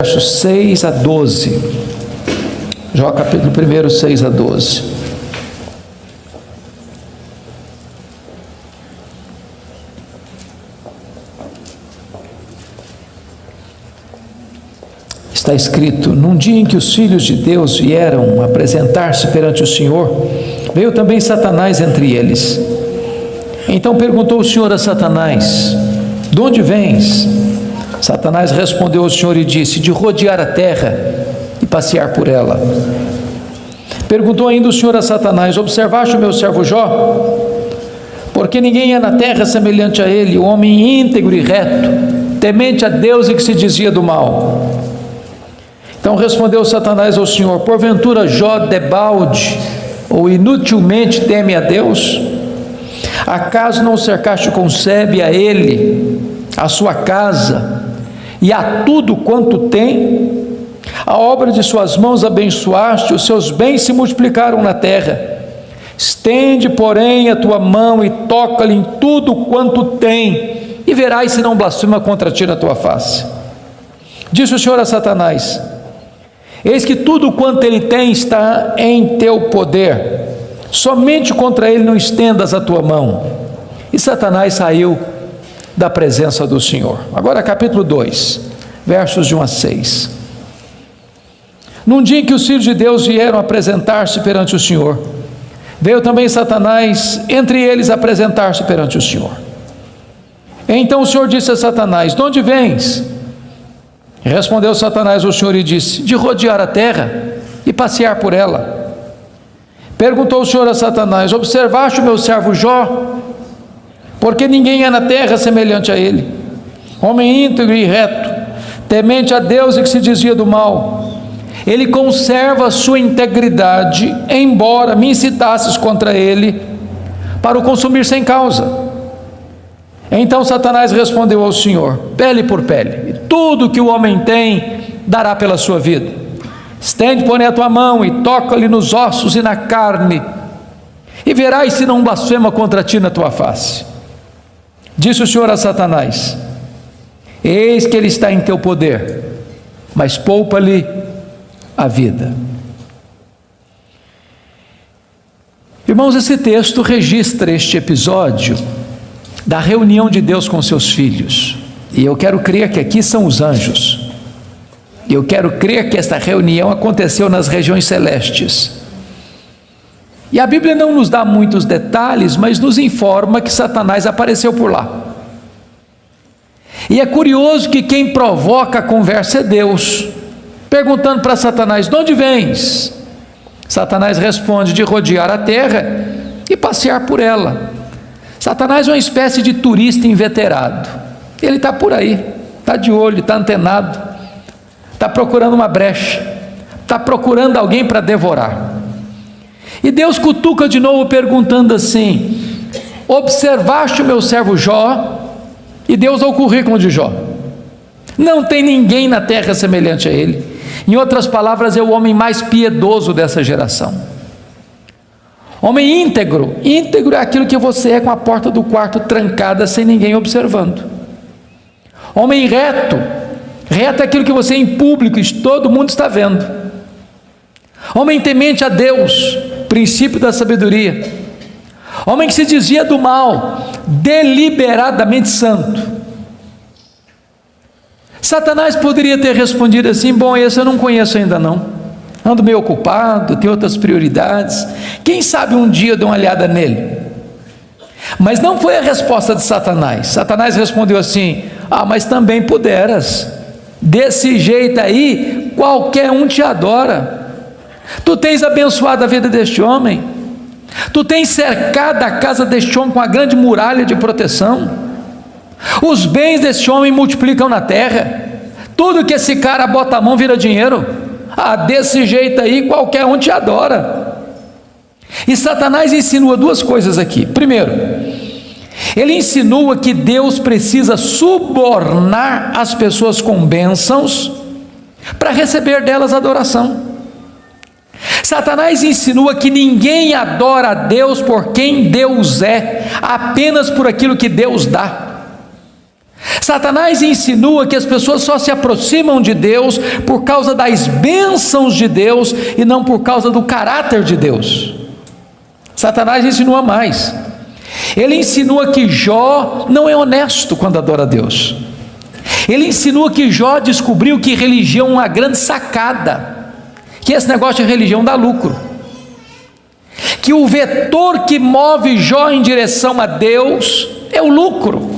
versos 6 a 12. Jó capítulo 1, 6 a 12. Está escrito: num dia em que os filhos de Deus vieram apresentar-se perante o Senhor, veio também Satanás entre eles. Então perguntou o Senhor a Satanás: de onde vens? Satanás respondeu ao Senhor e disse: de rodear a terra e passear por ela. Perguntou ainda o Senhor a Satanás: observaste o meu servo Jó? Porque ninguém é na terra semelhante a ele, o homem íntegro e reto, temente a Deus e que se desvia do mal. Então respondeu Satanás ao Senhor: porventura Jó debalde ou inutilmente teme a Deus? Acaso não cercaste com sebe a ele, a sua casa e a tudo quanto tem? A obra de suas mãos abençoaste, os seus bens se multiplicaram na terra. Estende, porém, a tua mão e toca-lhe em tudo quanto tem, e verás se não blasfema contra ti na tua face. Disse o Senhor a Satanás: eis que tudo quanto ele tem está em teu poder, somente contra ele não estendas a tua mão. E Satanás saiu da presença do Senhor. Agora capítulo 2, versos de 1 a 6. Num dia em que os filhos de Deus vieram apresentar-se perante o Senhor, veio também Satanás entre eles apresentar-se perante o Senhor. Então o Senhor disse a Satanás: de onde vens? Respondeu Satanás ao Senhor e disse: de rodear a terra e passear por ela. Perguntou o Senhor a Satanás: observaste o meu servo Jó? Porque ninguém é na terra semelhante a ele, homem íntegro e reto, temente a Deus e que se desvia do mal. Ele conserva a sua integridade, embora me incitasses contra ele para o consumir sem causa. Então Satanás respondeu ao Senhor: pele por pele, e tudo que o homem tem dará pela sua vida. Estende, porém, a tua mão e toca-lhe nos ossos e na carne, e verás se não blasfema contra ti na tua face. Disse o Senhor a Satanás: eis que ele está em teu poder, mas poupa-lhe a vida. Irmãos, esse texto registra este episódio da reunião de Deus com seus filhos, e eu quero crer que aqui são os anjos. Eu quero crer que esta reunião aconteceu nas regiões celestes. E a Bíblia não nos dá muitos detalhes, mas nos informa que Satanás apareceu por lá. E é curioso que quem provoca a conversa é Deus, perguntando para Satanás: de onde vens? Satanás responde: de rodear a terra e passear por ela. Satanás é uma espécie de turista inveterado. Ele está por aí, está de olho, está antenado, está procurando uma brecha, está procurando alguém para devorar. E Deus cutuca de novo perguntando assim: observaste o meu servo Jó? E Deus dá o currículo de Jó. Não tem ninguém na terra semelhante a ele. Em outras palavras, é o homem mais piedoso dessa geração. Homem íntegro. Íntegro é aquilo que você é com a porta do quarto trancada, sem ninguém observando. Homem reto. Reto é aquilo que você é em público e todo mundo está vendo. Homem temente a Deus, princípio da sabedoria. Homem que se desvia do mal, deliberadamente santo. Satanás poderia ter respondido assim: bom, esse eu não conheço ainda não, ando meio ocupado, tenho outras prioridades, quem sabe um dia eu dou uma olhada nele. Mas não foi a resposta de Satanás. Satanás respondeu assim: mas também puderas, desse jeito aí qualquer um te adora. Tu tens abençoado a vida deste homem, tu tens cercado a casa deste homem com a grande muralha de proteção, os bens deste homem multiplicam na terra, tudo que esse cara bota a mão vira dinheiro. Desse jeito aí qualquer um te adora. E Satanás insinua duas coisas aqui. Primeiro, ele insinua que Deus precisa subornar as pessoas com bênçãos para receber delas adoração. Satanás insinua que ninguém adora a Deus por quem Deus é, apenas por aquilo que Deus dá. Satanás insinua que as pessoas só se aproximam de Deus por causa das bênçãos de Deus e não por causa do caráter de Deus. Satanás insinua mais. Ele insinua que Jó não é honesto quando adora a Deus. Ele insinua que Jó descobriu que religião é uma grande sacada, que esse negócio de religião dá lucro, que o vetor que move Jó em direção a Deus é o lucro.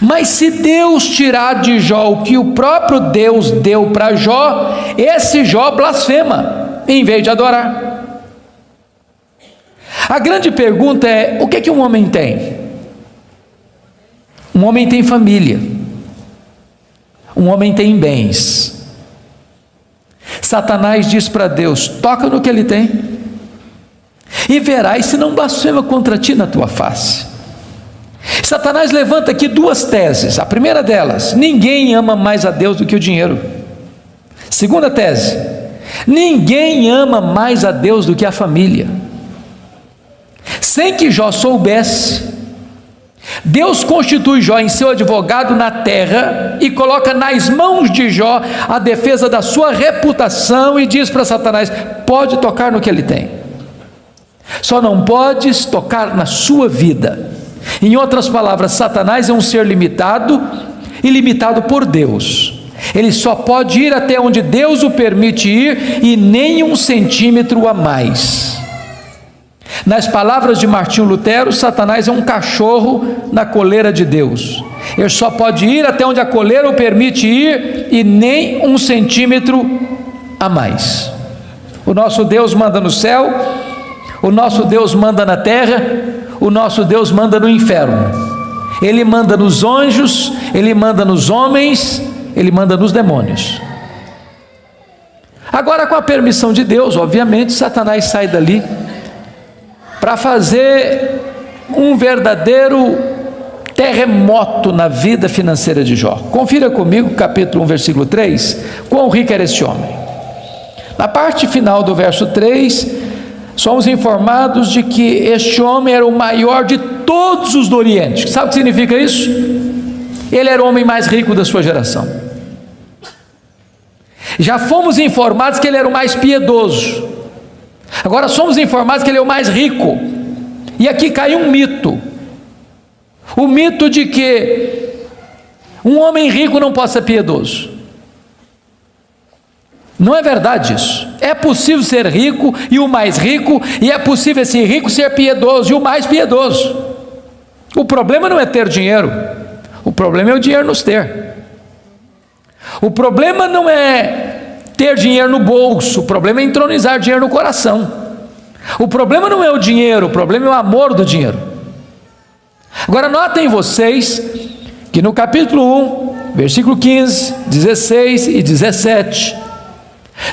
Mas se Deus tirar de Jó o que o próprio Deus deu para Jó, esse Jó blasfema, em vez de adorar. A grande pergunta é: o que um homem tem? Um homem tem família, um homem tem bens. Satanás diz para Deus: toca no que ele tem, e verás se não blasfema contra ti na tua face. Satanás levanta aqui duas teses. A primeira delas: ninguém ama mais a Deus do que o dinheiro. Segunda tese: ninguém ama mais a Deus do que a família. Sem que Jó soubesse, Deus constitui Jó em seu advogado na terra e coloca nas mãos de Jó a defesa da sua reputação e diz para Satanás: pode tocar no que ele tem, só não podes tocar na sua vida. Em outras palavras, Satanás é um ser limitado e limitado por Deus. Ele só pode ir até onde Deus o permite ir e nem 1 centímetro a mais. Nas palavras de Martinho Lutero, Satanás é um cachorro na coleira de Deus. Ele só pode ir até onde a coleira o permite ir e nem 1 centímetro a mais. O nosso Deus manda no céu, o nosso Deus manda na terra, o nosso Deus manda no inferno. Ele manda nos anjos, ele manda nos homens, ele manda nos demônios. Agora, com a permissão de Deus, obviamente, Satanás sai dali para fazer um verdadeiro terremoto na vida financeira de Jó. Confira comigo, capítulo 1, versículo 3, quão rico era este homem. Na parte final do verso 3, somos informados de que este homem era o maior de todos os do Oriente. Sabe o que significa isso? Ele era o homem mais rico da sua geração. Já fomos informados que ele era o mais piedoso. Agora somos informados que ele é o mais rico. E aqui cai um mito. O mito de que um homem rico não possa ser piedoso. Não é verdade isso. É possível ser rico e o mais rico, e é possível esse rico ser piedoso e o mais piedoso. O problema não é ter dinheiro, o problema é o dinheiro nos ter. O problema não é ter dinheiro no bolso, o problema é entronizar dinheiro no coração. O problema não é o dinheiro, o problema é o amor do dinheiro. Agora notem vocês que no capítulo 1, versículo 15, 16 e 17,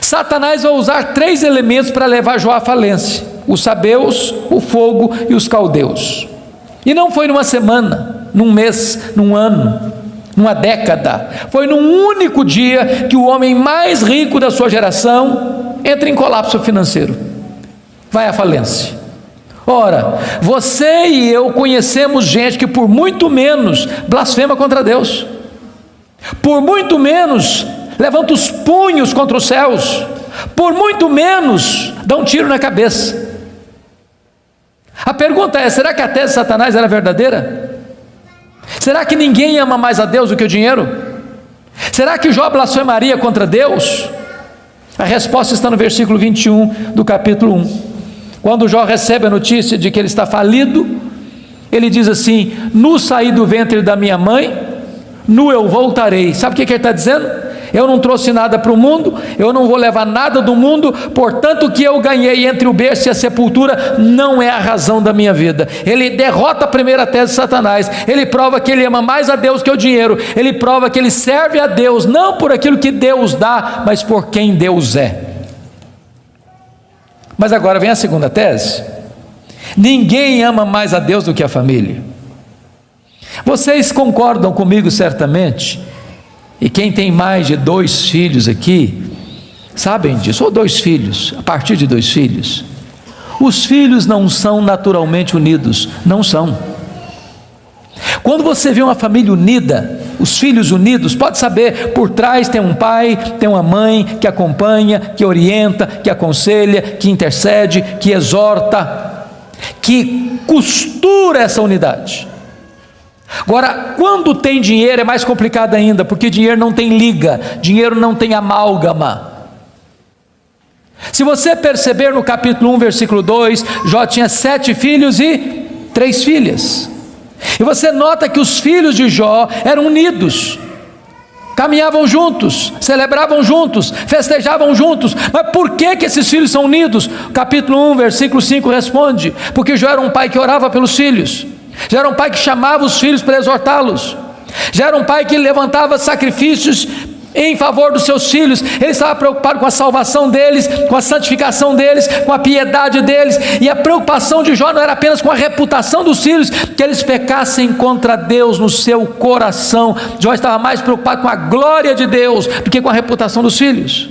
Satanás vai usar 3 elementos para levar Jó à falência: os sabeus, o fogo e os caldeus. E não foi numa semana, num mês, num ano, numa década. Foi num único dia que o homem mais rico da sua geração entra em colapso financeiro, vai à falência. Ora, você e eu conhecemos gente que por muito menos blasfema contra Deus, por muito menos levanta os punhos contra os céus, por muito menos dá um tiro na cabeça. A pergunta é: será que a tese de Satanás era verdadeira? Será que ninguém ama mais a Deus do que o dinheiro? Será que Jó blasfemaria contra Deus? A resposta está no versículo 21 do capítulo 1. Quando Jó recebe a notícia de que ele está falido, ele diz assim: nu saí do ventre da minha mãe, nu eu voltarei. Sabe o que ele está dizendo? Eu não trouxe nada para o mundo, eu não vou levar nada do mundo, portanto o que eu ganhei entre o berço e a sepultura não é a razão da minha vida. Ele derrota a primeira tese de Satanás, ele prova que ele ama mais a Deus que o dinheiro, ele prova que ele serve a Deus, não por aquilo que Deus dá, mas por quem Deus é. Mas agora vem a segunda tese: ninguém ama mais a Deus do que a família. Vocês concordam comigo certamente, e quem tem mais de 2 filhos aqui, sabem disso, ou 2 filhos, a partir de 2 filhos, os filhos não são naturalmente unidos, não são. Quando você vê uma família unida, os filhos unidos, pode saber, por trás tem um pai, tem uma mãe que acompanha, que orienta, que aconselha, que intercede, que exorta, que costura essa unidade. Agora, quando tem dinheiro é mais complicado ainda, porque dinheiro não tem liga, dinheiro não tem amálgama. Se você perceber no capítulo 1, versículo 2, Jó tinha 7 filhos e 3 filhas. E você nota que os filhos de Jó eram unidos, caminhavam juntos, celebravam juntos, festejavam juntos. Mas por que esses filhos são unidos? Capítulo 1, versículo 5 responde: porque Jó era um pai que orava pelos filhos, já era um pai que chamava os filhos para exortá-los, já era um pai que levantava sacrifícios em favor dos seus filhos. Ele estava preocupado com a salvação deles, com a santificação deles, com a piedade deles. E a preocupação de Jó não era apenas com a reputação dos filhos, que eles pecassem contra Deus no seu coração. Jó estava mais preocupado com a glória de Deus do que com a reputação dos filhos.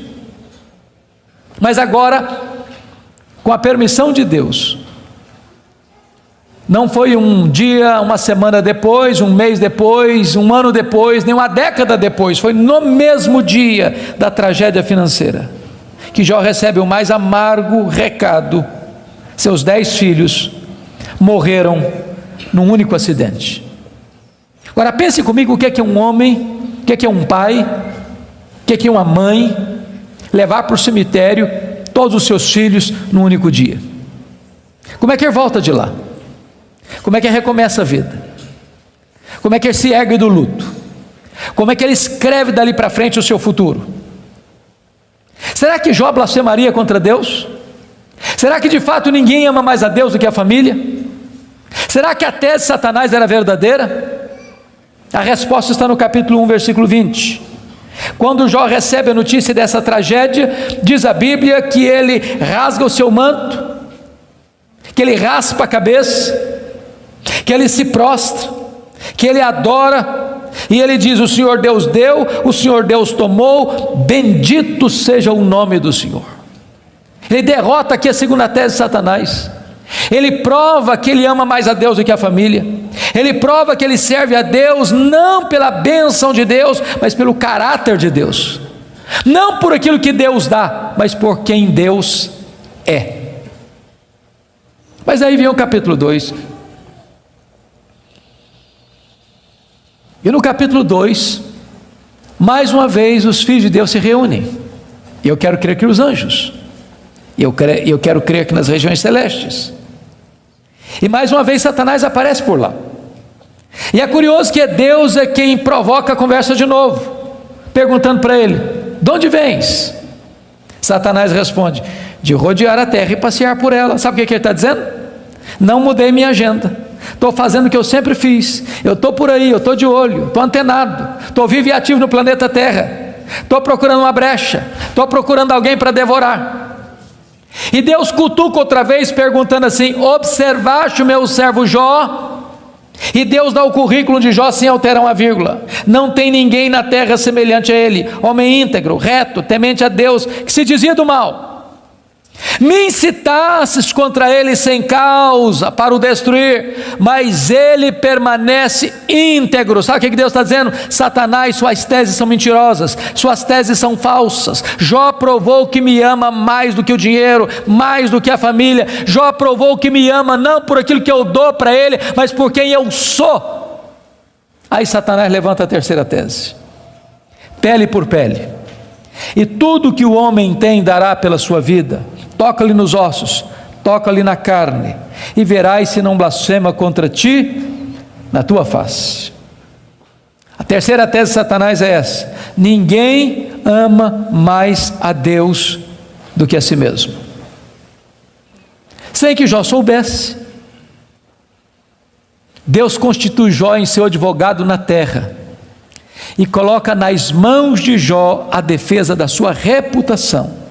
Mas agora, com a permissão de Deus, não foi um dia, uma semana depois, um mês depois, um ano depois, nem uma década depois, foi no mesmo dia da tragédia financeira que Jó recebe o mais amargo recado: seus 10 filhos morreram num único acidente. Agora pense comigo, o que é um homem, o que é um pai, o que é uma mãe levar para o cemitério todos os seus filhos num único dia? Como é que ele volta de lá? Como é que ele recomeça a vida? Como é que ele se ergue do luto? Como é que ele escreve dali para frente o seu futuro? Será que Jó blasfemaria contra Deus? Será que de fato ninguém ama mais a Deus do que a família? Será que a tese de Satanás era verdadeira? A resposta está no capítulo 1, versículo 20. Quando Jó recebe a notícia dessa tragédia, diz a Bíblia que ele rasga o seu manto, que ele raspa a cabeça, que ele se prostra, que ele adora, e ele diz: o Senhor Deus deu, o Senhor Deus tomou, bendito seja o nome do Senhor. Ele derrota aqui a segunda tese de Satanás. Ele prova que ele ama mais a Deus do que a família. Ele prova que ele serve a Deus não pela bênção de Deus, mas pelo caráter de Deus, não por aquilo que Deus dá, mas por quem Deus é. Mas aí vem o capítulo 2. E no capítulo 2, mais uma vez os filhos de Deus se reúnem. E eu quero crer que os anjos, e eu quero crer que nas regiões celestes. E mais uma vez Satanás aparece por lá. E é curioso que Deus é quem provoca a conversa de novo, perguntando para ele: de onde vens? Satanás responde: de rodear a terra e passear por ela. Sabe o que ele está dizendo? Não mudei minha agenda, estou fazendo o que eu sempre fiz, eu estou por aí, eu estou de olho, estou antenado, estou vivo e ativo no planeta Terra, estou procurando uma brecha, estou procurando alguém para devorar. E Deus cutuca outra vez, perguntando assim: observaste o meu servo Jó? E Deus dá o currículo de Jó sem alterar uma vírgula: não tem ninguém na terra semelhante a ele, homem íntegro, reto, temente a Deus, que se desvia do mal. Me incitasses contra ele sem causa para o destruir, mas ele permanece íntegro. Sabe o que Deus está dizendo? Satanás, suas teses são mentirosas, suas teses são falsas. Jó provou que me ama mais do que o dinheiro, mais do que a família. Jó provou que me ama não por aquilo que eu dou para ele, mas por quem eu sou. Aí Satanás levanta a terceira tese: pele por pele, e tudo que o homem tem dará pela sua vida. Toca-lhe nos ossos, toca-lhe na carne, e verás se não blasfema contra ti na tua face. A terceira tese de Satanás é essa: ninguém ama mais a Deus do que a si mesmo. Sem que Jó soubesse, Deus constitui Jó em seu advogado na terra, e coloca nas mãos de Jó a defesa da sua reputação.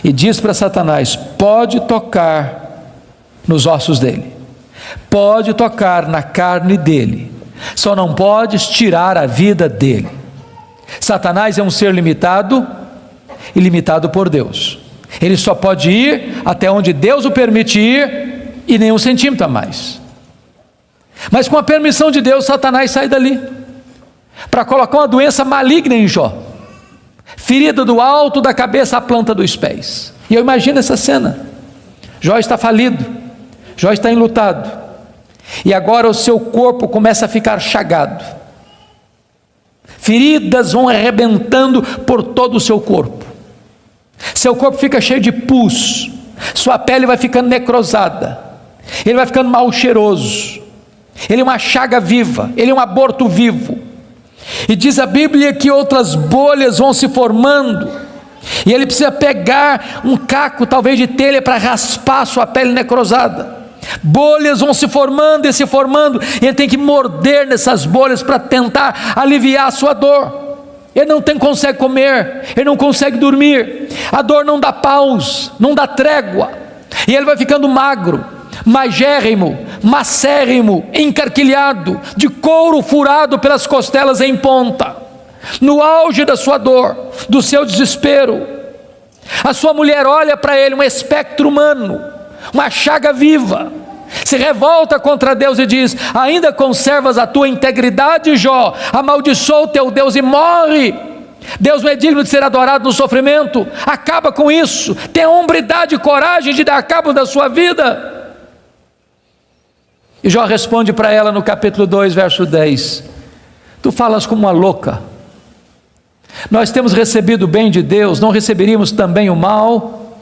E diz para Satanás: pode tocar nos ossos dele, pode tocar na carne dele, só não podes tirar a vida dele. Satanás é um ser limitado e limitado por Deus. Ele só pode ir até onde Deus o permite ir, e nem um centímetro a mais. Mas com a permissão de Deus, Satanás sai dali para colocar uma doença maligna em Jó, ferida do alto da cabeça à planta dos pés. E eu imagino essa cena: Jó está falido, Jó está enlutado, e agora o seu corpo começa a ficar chagado, feridas vão arrebentando por todo o seu corpo fica cheio de pus, sua pele vai ficando necrosada, ele vai ficando mal cheiroso, ele é uma chaga viva, ele é um aborto vivo. E diz a Bíblia que outras bolhas vão se formando, e ele precisa pegar um caco talvez de telha para raspar a sua pele necrosada. Bolhas vão se formando, e ele tem que morder nessas bolhas para tentar aliviar a sua dor. Ele não consegue comer, ele não consegue dormir, a dor não dá pausa, não dá trégua, e ele vai ficando magro, magérrimo, macérrimo, encarquilhado, de couro furado pelas costelas em ponta, no auge da sua dor, do seu desespero. A sua mulher olha para ele, um espectro humano, uma chaga viva, se revolta contra Deus e diz: ainda conservas a tua integridade, Jó? Amaldiçoa o teu Deus e morre. Deus não é digno de ser adorado no sofrimento, acaba com isso, tenha hombridade e coragem de dar cabo da sua vida. E Jó responde para ela no capítulo 2, verso 10: tu falas como uma louca, nós temos recebido o bem de Deus, não receberíamos também o mal?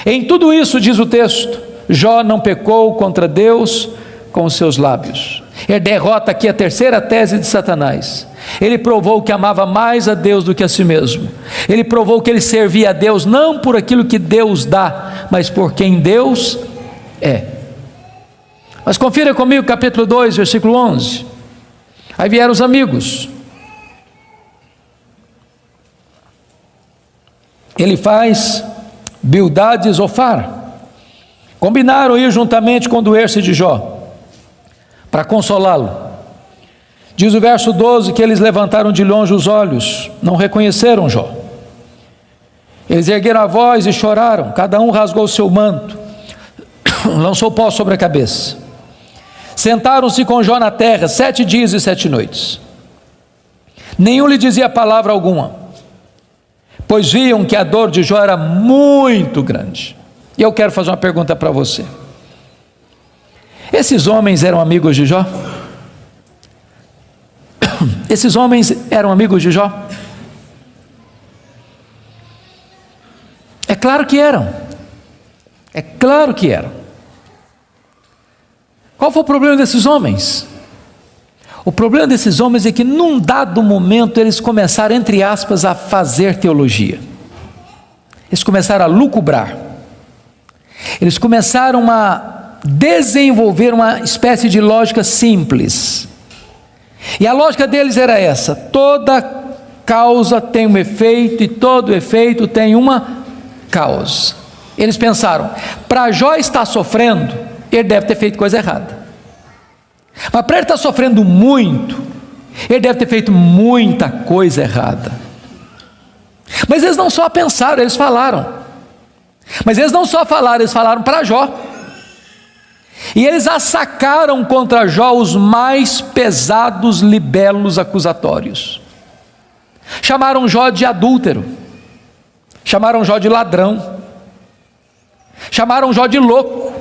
Em tudo isso, diz o texto, Jó não pecou contra Deus com os seus lábios. Ele derrota aqui a terceira tese de Satanás. Ele provou que amava mais a Deus do que a si mesmo. Ele provou que ele servia a Deus não por aquilo que Deus dá, mas por quem Deus é. Mas confira comigo capítulo 2, versículo 11. Aí vieram os amigos. Ele faz Bildade e Zofar. Combinaram ir juntamente com o doer-se de Jó, para consolá-lo. Diz o verso 12 que eles levantaram de longe os olhos, não reconheceram Jó. Eles ergueram a voz e choraram, cada um rasgou o seu manto, lançou pó sobre a cabeça. Sentaram-se com Jó na terra 7 dias e 7 noites. Nenhum lhe dizia palavra alguma, pois viam que a dor de Jó era muito grande. E eu quero fazer uma pergunta para você: esses homens eram amigos de Jó? Esses homens eram amigos de Jó? É claro que eram. É claro que eram. Qual foi o problema desses homens? O problema desses homens é que num dado momento eles começaram, entre aspas, a fazer teologia. Eles começaram a lucubrar. Eles começaram a desenvolver uma espécie de lógica simples. E a lógica deles era essa: toda causa tem um efeito e todo efeito tem uma causa. Eles pensaram: para Jó estar sofrendo, ele deve ter feito coisa errada. Mas para ele estar sofrendo muito, ele deve ter feito muita coisa errada. Mas eles não só pensaram, eles falaram. Mas eles não só falaram, eles falaram para Jó. E eles assacaram contra Jó os mais pesados libelos acusatórios. Chamaram Jó de adúltero, chamaram Jó de ladrão, chamaram Jó de louco.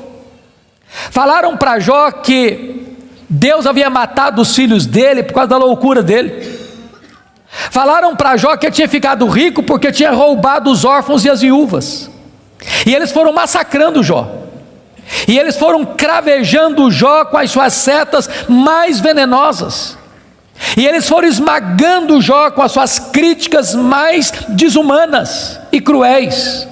Falaram para Jó que Deus havia matado os filhos dele por causa da loucura dele. Falaram para Jó que ele tinha ficado rico porque tinha roubado os órfãos e as viúvas. E eles foram massacrando Jó, e eles foram cravejando Jó com as suas setas mais venenosas, e eles foram esmagando Jó com as suas críticas mais desumanas e cruéis.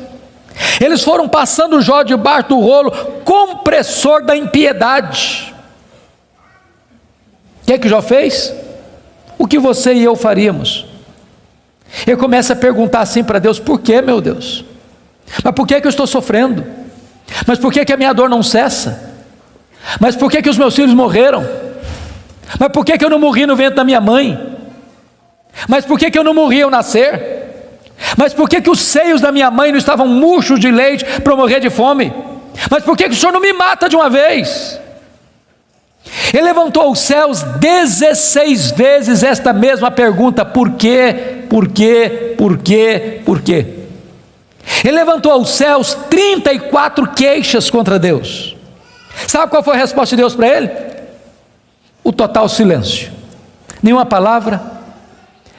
Eles foram passando Jó debaixo do rolo compressor da impiedade. O que Jó fez? O que você e eu faríamos? Ele começa a perguntar assim para Deus: por que, meu Deus? Mas por que eu estou sofrendo? Mas por que a minha dor não cessa? Mas por que os meus filhos morreram? Mas por que eu não morri no ventre da minha mãe? Mas por que eu não morri ao nascer? Mas por que os seios da minha mãe não estavam murchos de leite para eu morrer de fome? Mas por que o Senhor não me mata de uma vez? Ele levantou os céus 16 vezes esta mesma pergunta: por quê? Por quê? Por quê? Por quê? Ele levantou aos céus 34 queixas contra Deus. Sabe qual foi a resposta de Deus para ele? O total silêncio. Nenhuma palavra,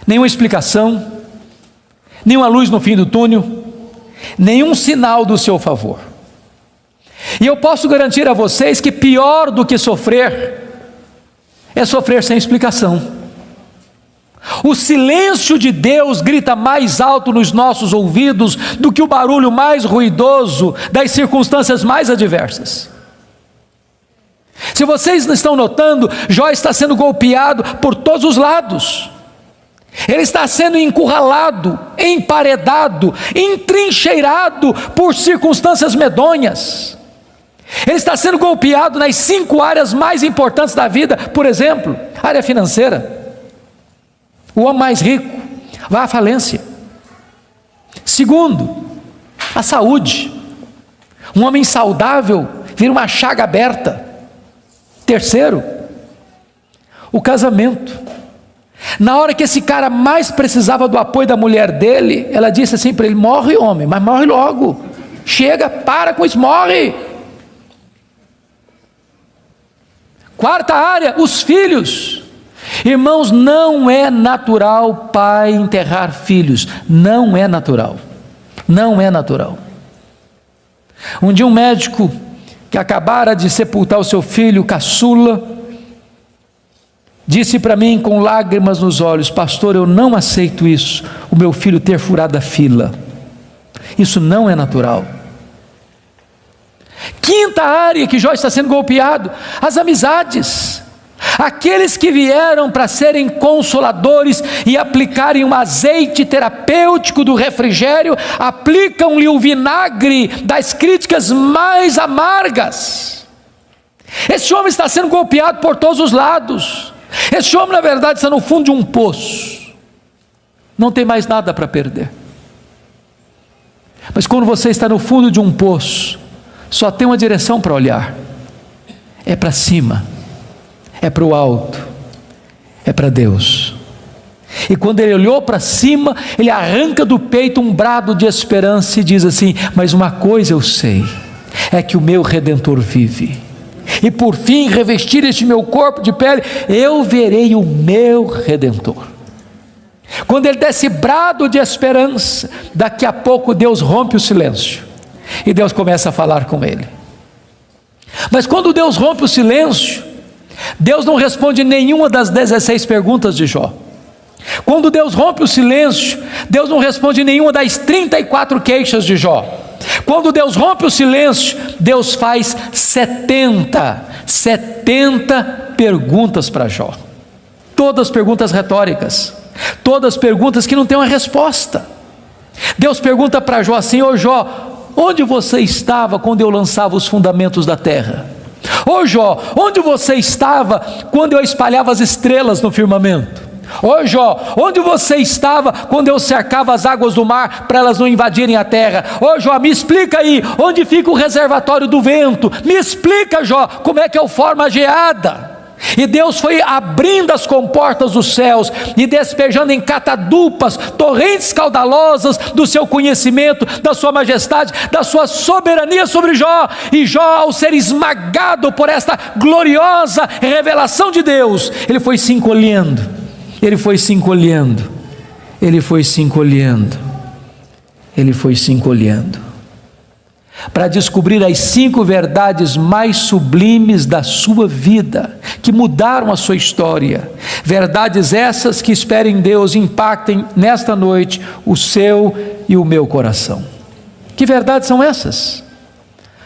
nenhuma explicação, nenhuma luz no fim do túnel, nenhum sinal do seu favor. E eu posso garantir a vocês que pior do que sofrer é sofrer sem explicação. O silêncio de Deus grita mais alto nos nossos ouvidos do que o barulho mais ruidoso das circunstâncias mais adversas. Se vocês não estão notando, Jó está sendo golpeado por todos os lados. Ele está sendo encurralado, emparedado, entrincheirado por circunstâncias medonhas. Ele está sendo golpeado nas 5 áreas mais importantes da vida. Por exemplo, área financeira. O homem mais rico vai à falência. Segundo, a saúde. Um homem saudável vira uma chaga aberta. Terceiro, o casamento. Na hora que esse cara mais precisava do apoio da mulher dele, ela disse assim para ele: morre, homem, mas morre logo. Chega, para com isso, morre. Quarta área, os filhos. Irmãos, não é natural pai enterrar filhos. Não é natural. Não é natural. Um dia um médico que acabara de sepultar o seu filho caçula disse para mim com lágrimas nos olhos: pastor, eu não aceito isso, o meu filho ter furado a fila. Isso não é natural. Quinta área que Jó está sendo golpeado: as amizades. Aqueles que vieram para serem consoladores e aplicarem um azeite terapêutico do refrigério, aplicam-lhe o vinagre das críticas mais amargas. Esse homem está sendo golpeado por todos os lados. Esse homem, na verdade, está no fundo de um poço. Não tem mais nada para perder. Mas quando você está no fundo de um poço, só tem uma direção para olhar: é para cima, é para o alto, é para Deus. E quando ele olhou para cima, ele arranca do peito um brado de esperança e diz assim: mas uma coisa eu sei, é que o meu Redentor vive, e por fim revestir este meu corpo de pele, eu verei o meu Redentor. Quando ele desse brado de esperança, daqui a pouco Deus rompe o silêncio, e Deus começa a falar com ele. Mas quando Deus rompe o silêncio, Deus não responde nenhuma das 16 perguntas de Jó. Quando Deus rompe o silêncio, Deus não responde nenhuma das 34 queixas de Jó. Quando Deus rompe o silêncio, Deus faz 70 perguntas para Jó. Todas perguntas retóricas, todas perguntas que não têm uma resposta. Deus pergunta para Jó assim: ô Jó, onde você estava quando eu lançava os fundamentos da terra? Ô Jó, onde você estava quando eu espalhava as estrelas no firmamento? Ô Jó, onde você estava quando eu cercava as águas do mar para elas não invadirem a terra? Ô Jó, me explica aí, onde fica o reservatório do vento? Me explica, Jó, como é que eu formo a geada? E Deus foi abrindo as comportas dos céus e despejando em catadupas torrentes caudalosas do seu conhecimento, da sua majestade, da sua soberania sobre Jó. E Jó, ao ser esmagado por esta gloriosa revelação de Deus, ele foi se encolhendo, ele foi se encolhendo, ele foi se encolhendo, ele foi se encolhendo, para descobrir as 5 verdades mais sublimes da sua vida, que mudaram a sua história. Verdades essas que, espero em Deus, impactem nesta noite o seu e o meu coração. Que verdades são essas?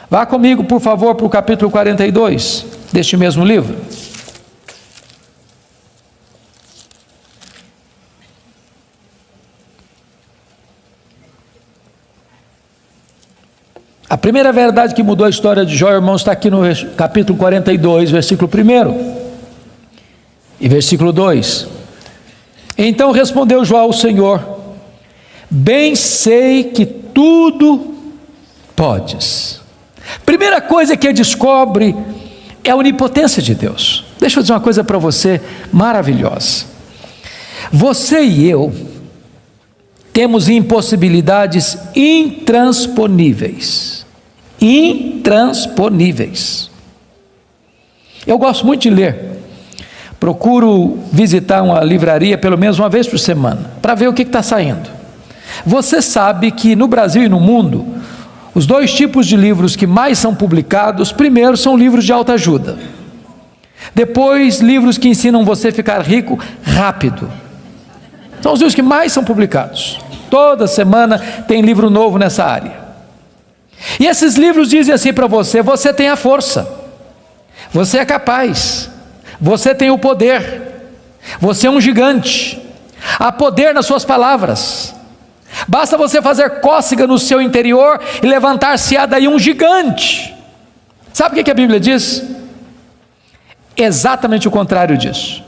Vá comigo, por favor, para o capítulo 42 deste mesmo livro. A primeira verdade que mudou a história de Jó, irmãos, está aqui no capítulo 42, versículo 1 e versículo 2. Então respondeu Jó ao Senhor: bem sei que tudo podes. Primeira coisa que ele descobre é a onipotência de Deus. Deixa eu dizer uma coisa para você maravilhosa. Você e eu temos impossibilidades intransponíveis. Intransponíveis. Eu gosto muito de ler. Procuro visitar uma livraria pelo menos uma vez por semana, para ver o que está saindo. Você sabe que no Brasil e no mundo, os dois tipos de livros que mais são publicados, primeiro são livros de autoajuda. Depois, livros que ensinam você a ficar rico rápido. São os livros que mais são publicados. Toda semana tem livro novo nessa área. E esses livros dizem assim para você: você tem a força, você é capaz, você tem o poder, você é um gigante, há poder nas suas palavras, basta você fazer cócega no seu interior e levantar-se-á daí um gigante. Sabe o que a Bíblia diz? Exatamente o contrário disso.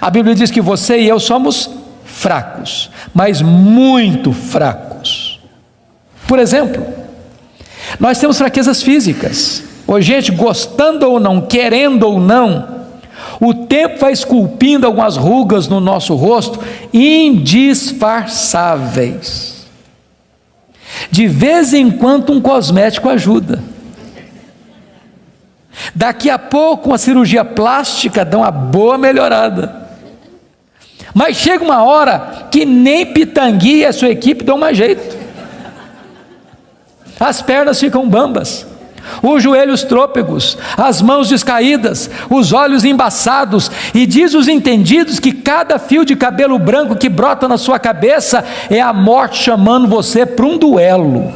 A Bíblia diz que você e eu somos fracos, mas muito fracos. Por exemplo, nós temos fraquezas físicas. Hoje, gente, gostando ou não, querendo ou não, o tempo vai esculpindo algumas rugas no nosso rosto, indisfarçáveis. De vez em quando um cosmético ajuda. Daqui a pouco uma cirurgia plástica dá uma boa melhorada. Mas chega uma hora que nem Pitangui e a sua equipe dão mais jeito. As pernas ficam bambas, os joelhos trôpegos, as mãos descaídas, os olhos embaçados, e diz os entendidos que cada fio de cabelo branco que brota na sua cabeça é a morte chamando você para um duelo.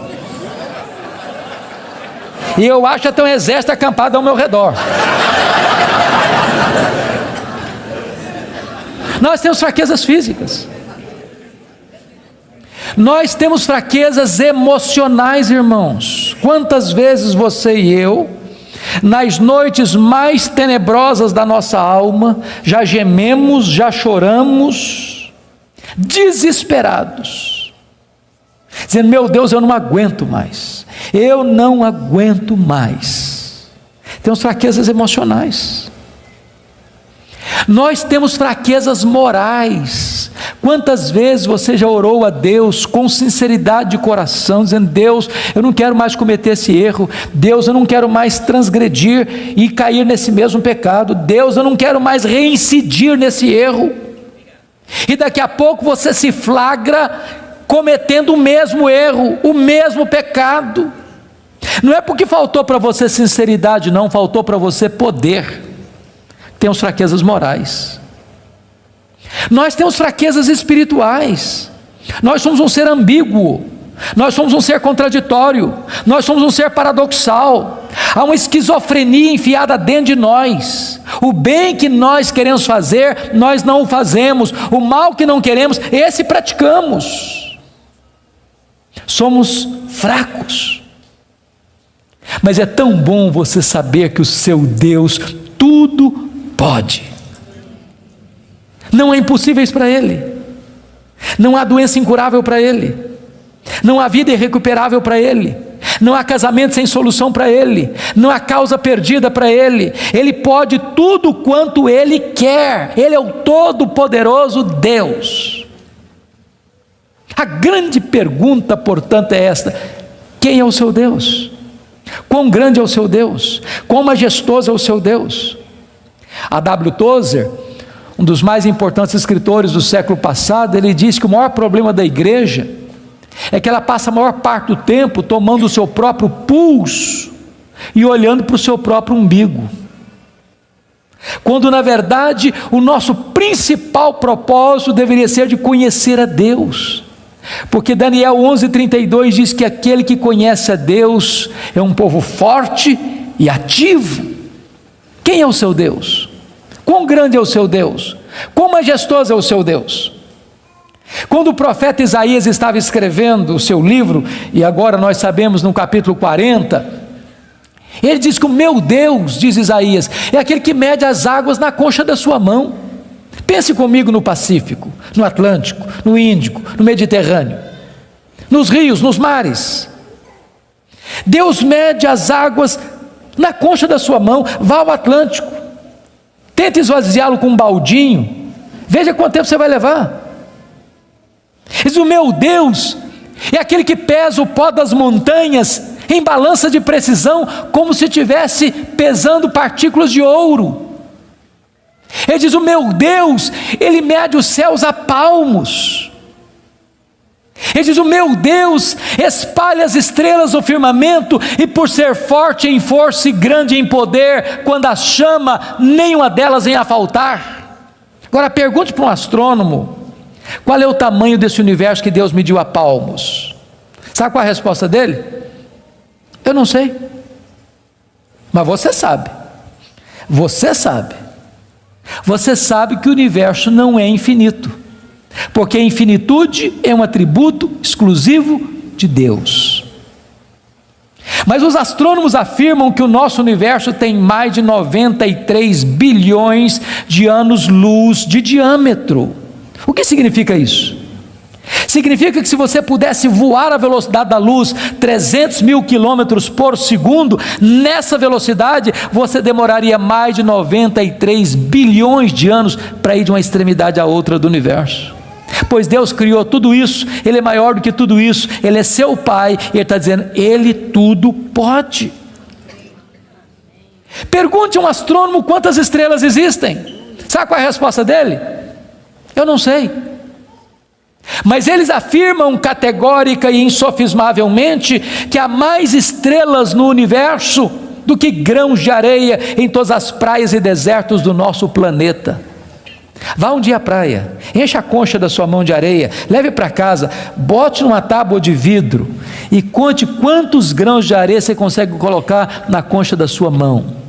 E eu acho até um exército acampado ao meu redor. Nós temos fraquezas físicas. Nós temos fraquezas emocionais, irmãos. Quantas vezes você e eu, nas noites mais tenebrosas da nossa alma, já gememos, já choramos, desesperados, dizendo: meu Deus, eu não aguento mais, eu não aguento mais. Temos fraquezas emocionais. Nós temos fraquezas morais. Quantas vezes você já orou a Deus com sinceridade de coração, dizendo: Deus, eu não quero mais cometer esse erro, Deus, eu não quero mais transgredir e cair nesse mesmo pecado, Deus, eu não quero mais reincidir nesse erro. E daqui a pouco você se flagra cometendo o mesmo erro, o mesmo pecado. Não é porque faltou para você sinceridade, não, faltou para você poder. Temos fraquezas morais. Nós temos fraquezas espirituais. Nós somos um ser ambíguo, nós somos um ser contraditório, nós somos um ser paradoxal. Há uma esquizofrenia enfiada dentro de nós. O bem que nós queremos fazer, nós não o fazemos. O mal que não queremos, esse praticamos. Somos fracos. Mas é tão bom você saber que o seu Deus tudo pode. Não há impossíveis para Ele, não há doença incurável para Ele, não há vida irrecuperável para Ele, não há casamento sem solução para Ele, não há causa perdida para Ele. Ele pode tudo quanto Ele quer. Ele é o todo-poderoso Deus. A grande pergunta, portanto, é esta: quem é o seu Deus? Quão grande é o seu Deus? Quão majestoso é o seu Deus? A W. Tozer, um dos mais importantes escritores do século passado, ele diz que o maior problema da igreja é que ela passa a maior parte do tempo tomando o seu próprio pulso e olhando para o seu próprio umbigo, quando na verdade o nosso principal propósito deveria ser de conhecer a Deus, porque Daniel 11:32 diz que aquele que conhece a Deus é um povo forte e ativo. Quem é o seu Deus? Quão grande é o seu Deus? Quão majestoso é o seu Deus? Quando o profeta Isaías estava escrevendo o seu livro, e agora nós sabemos no capítulo 40, ele diz que o meu Deus, diz Isaías, é aquele que mede as águas na concha da sua mão. Pense comigo no Pacífico, no Atlântico, no Índico, no Mediterrâneo, nos rios, nos mares. Deus mede as águas na concha da sua mão. Vá ao Atlântico, tente esvaziá-lo com um baldinho, veja quanto tempo você vai levar. Diz: o meu Deus é aquele que pesa o pó das montanhas em balança de precisão, como se estivesse pesando partículas de ouro. Ele diz: o meu Deus, Ele mede os céus a palmos. Ele diz: o meu Deus espalha as estrelas no firmamento, e por ser forte em força e grande em poder, quando as chama, nenhuma delas vem a faltar. Agora pergunte para um astrônomo: qual é o tamanho desse universo que Deus mediu a palmos? Sabe qual é a resposta dele? Eu não sei. Mas você sabe. Você sabe. Você sabe que o universo não é infinito, porque a infinitude é um atributo exclusivo de Deus. Mas os astrônomos afirmam que o nosso universo tem mais de 93 bilhões de anos-luz de diâmetro. O que significa isso? Significa que se você pudesse voar à velocidade da luz, 300 mil quilômetros por segundo, nessa velocidade você demoraria mais de 93 bilhões de anos para ir de uma extremidade à outra do universo. Pois Deus criou tudo isso, Ele é maior do que tudo isso, Ele é seu Pai, e Ele está dizendo: Ele tudo pode. Pergunte a um astrônomo quantas estrelas existem. Sabe qual é a resposta dele? Eu não sei. Mas eles afirmam categórica e insofismavelmente que há mais estrelas no universo do que grãos de areia em todas as praias e desertos do nosso planeta. Vá um dia à praia, encha a concha da sua mão de areia, leve para casa, bote numa tábua de vidro e conte quantos grãos de areia você consegue colocar na concha da sua mão.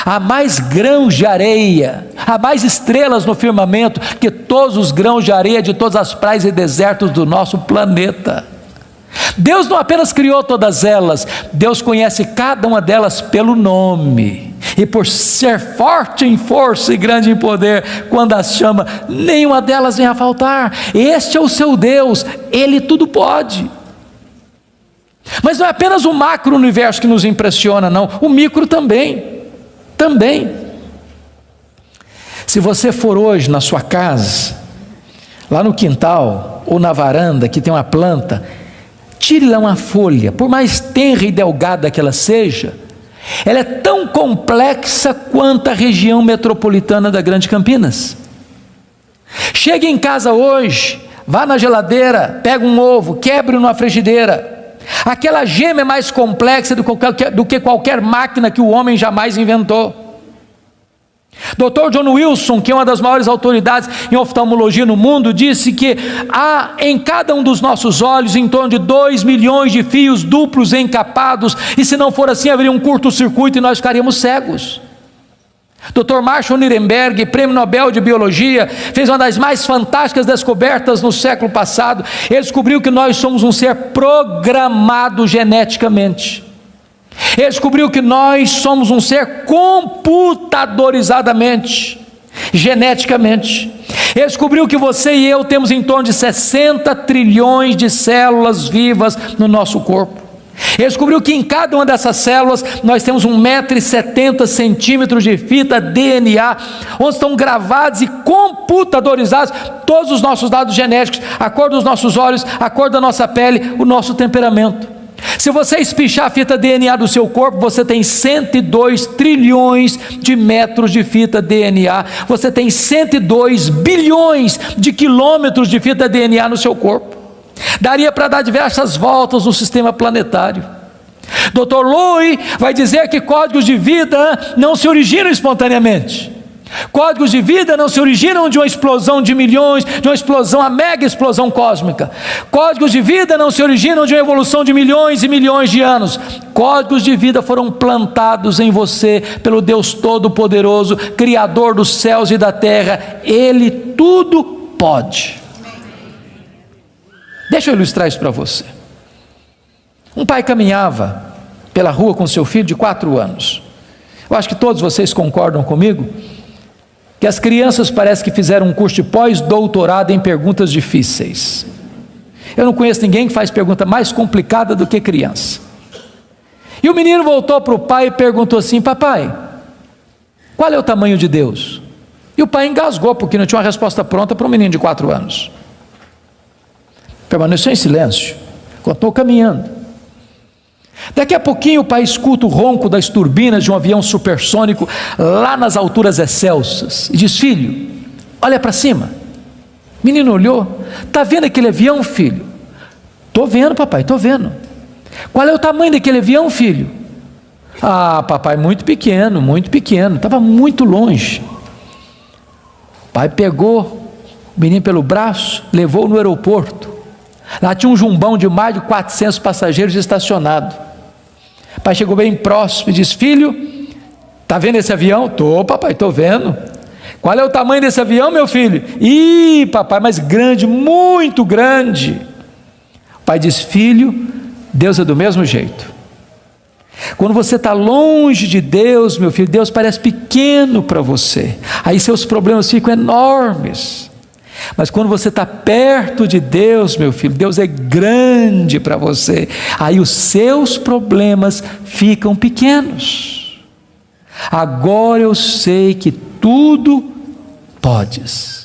Há mais grãos de areia, há mais estrelas no firmamento que todos os grãos de areia de todas as praias e desertos do nosso planeta. Deus não apenas criou todas elas, Deus conhece cada uma delas pelo nome, e por ser forte em força e grande em poder, quando as chama, nenhuma delas vem a faltar. Este é o seu Deus, Ele tudo pode. Mas não é apenas o macro-universo que nos impressiona, não, o micro também. Se você for hoje na sua casa, lá no quintal ou na varanda que tem uma planta, tire lá uma folha, por mais tenra e delgada que ela seja, ela é tão complexa quanto a região metropolitana da Grande Campinas. Chegue em casa hoje, vá na geladeira, pega um ovo, quebre numa frigideira. Aquela gema é mais complexa do que qualquer máquina que o homem jamais inventou. Dr. John Wilson, que é uma das maiores autoridades em oftalmologia no mundo, disse que há em cada um dos nossos olhos em torno de 2 milhões de fios duplos encapados, e se não for assim haveria um curto-circuito e nós ficaríamos cegos. Dr. Marshall Nirenberg, prêmio Nobel de Biologia, fez uma das mais fantásticas descobertas no século passado. Ele descobriu que nós somos um ser programado geneticamente. Ele descobriu que nós somos um ser computadorizadamente, geneticamente. Ele descobriu que você e eu temos em torno de 60 trilhões de células vivas no nosso corpo. Ele descobriu que em cada uma dessas células nós temos 1,70 m de fita DNA, onde estão gravados e computadorizados todos os nossos dados genéticos, a cor dos nossos olhos, a cor da nossa pele, o nosso temperamento. Se você espichar a fita DNA do seu corpo, você tem 102 trilhões de metros de fita DNA, você tem 102 bilhões de quilômetros de fita DNA no seu corpo. Daria para dar diversas voltas no sistema planetário. Dr. Lowy vai dizer que códigos de vida não se originam espontaneamente. Códigos de vida não se originam de uma explosão de milhões, de uma explosão, a mega explosão cósmica. Códigos de vida não se originam de uma evolução de milhões e milhões de anos. Códigos de vida foram plantados em você pelo Deus Todo-Poderoso, Criador dos céus e da terra. Ele tudo pode. Deixa eu ilustrar isso para você. Um pai caminhava pela rua com seu filho de 4 anos. Eu acho que todos vocês concordam comigo que as crianças parece que fizeram um curso de pós-doutorado em perguntas difíceis. Eu não conheço ninguém que faz pergunta mais complicada do que criança. E o menino voltou para o pai e perguntou assim: papai, qual é o tamanho de Deus? E o pai engasgou, porque não tinha uma resposta pronta para um menino de 4 anos. Permaneceu em silêncio, continuou caminhando. Daqui a pouquinho o pai escuta o ronco das turbinas de um avião supersônico lá nas alturas excelsas e diz: filho, olha para cima. O menino olhou: está vendo aquele avião, filho? Estou vendo, papai, estou vendo. Qual é o tamanho daquele avião, filho? Ah, papai, muito pequeno, estava muito longe. O pai pegou o menino pelo braço, levou no aeroporto. Lá tinha um jumbão de mais de 400 passageiros estacionado. O pai chegou bem próximo e disse: filho, está vendo esse avião? Estou, papai, estou vendo. Qual é o tamanho desse avião, meu filho? Ih, papai, mas grande, muito grande. O pai disse: filho, Deus é do mesmo jeito. Quando você está longe de Deus, meu filho, Deus parece pequeno para você, aí seus problemas ficam enormes. Mas quando você está perto de Deus, meu filho, Deus é grande para você, aí os seus problemas ficam pequenos. Agora eu sei que tudo podes.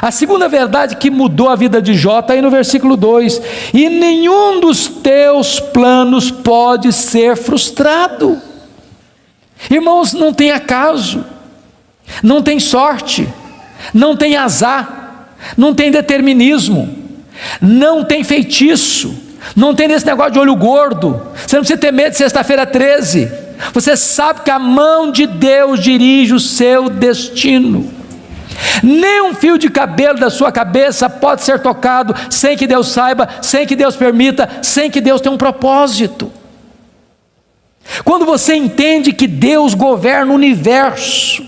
A segunda verdade que mudou a vida de Jó está aí no versículo 2: e nenhum dos teus planos pode ser frustrado. Irmãos, não tem acaso, não tem sorte, não tem azar, não tem determinismo, não tem feitiço, não tem esse negócio de olho gordo. Você não precisa ter medo de sexta-feira 13, você sabe que a mão de Deus dirige o seu destino. Nem um fio de cabelo da sua cabeça pode ser tocado sem que Deus saiba, sem que Deus permita, sem que Deus tenha um propósito. Quando você entende que Deus governa o universo,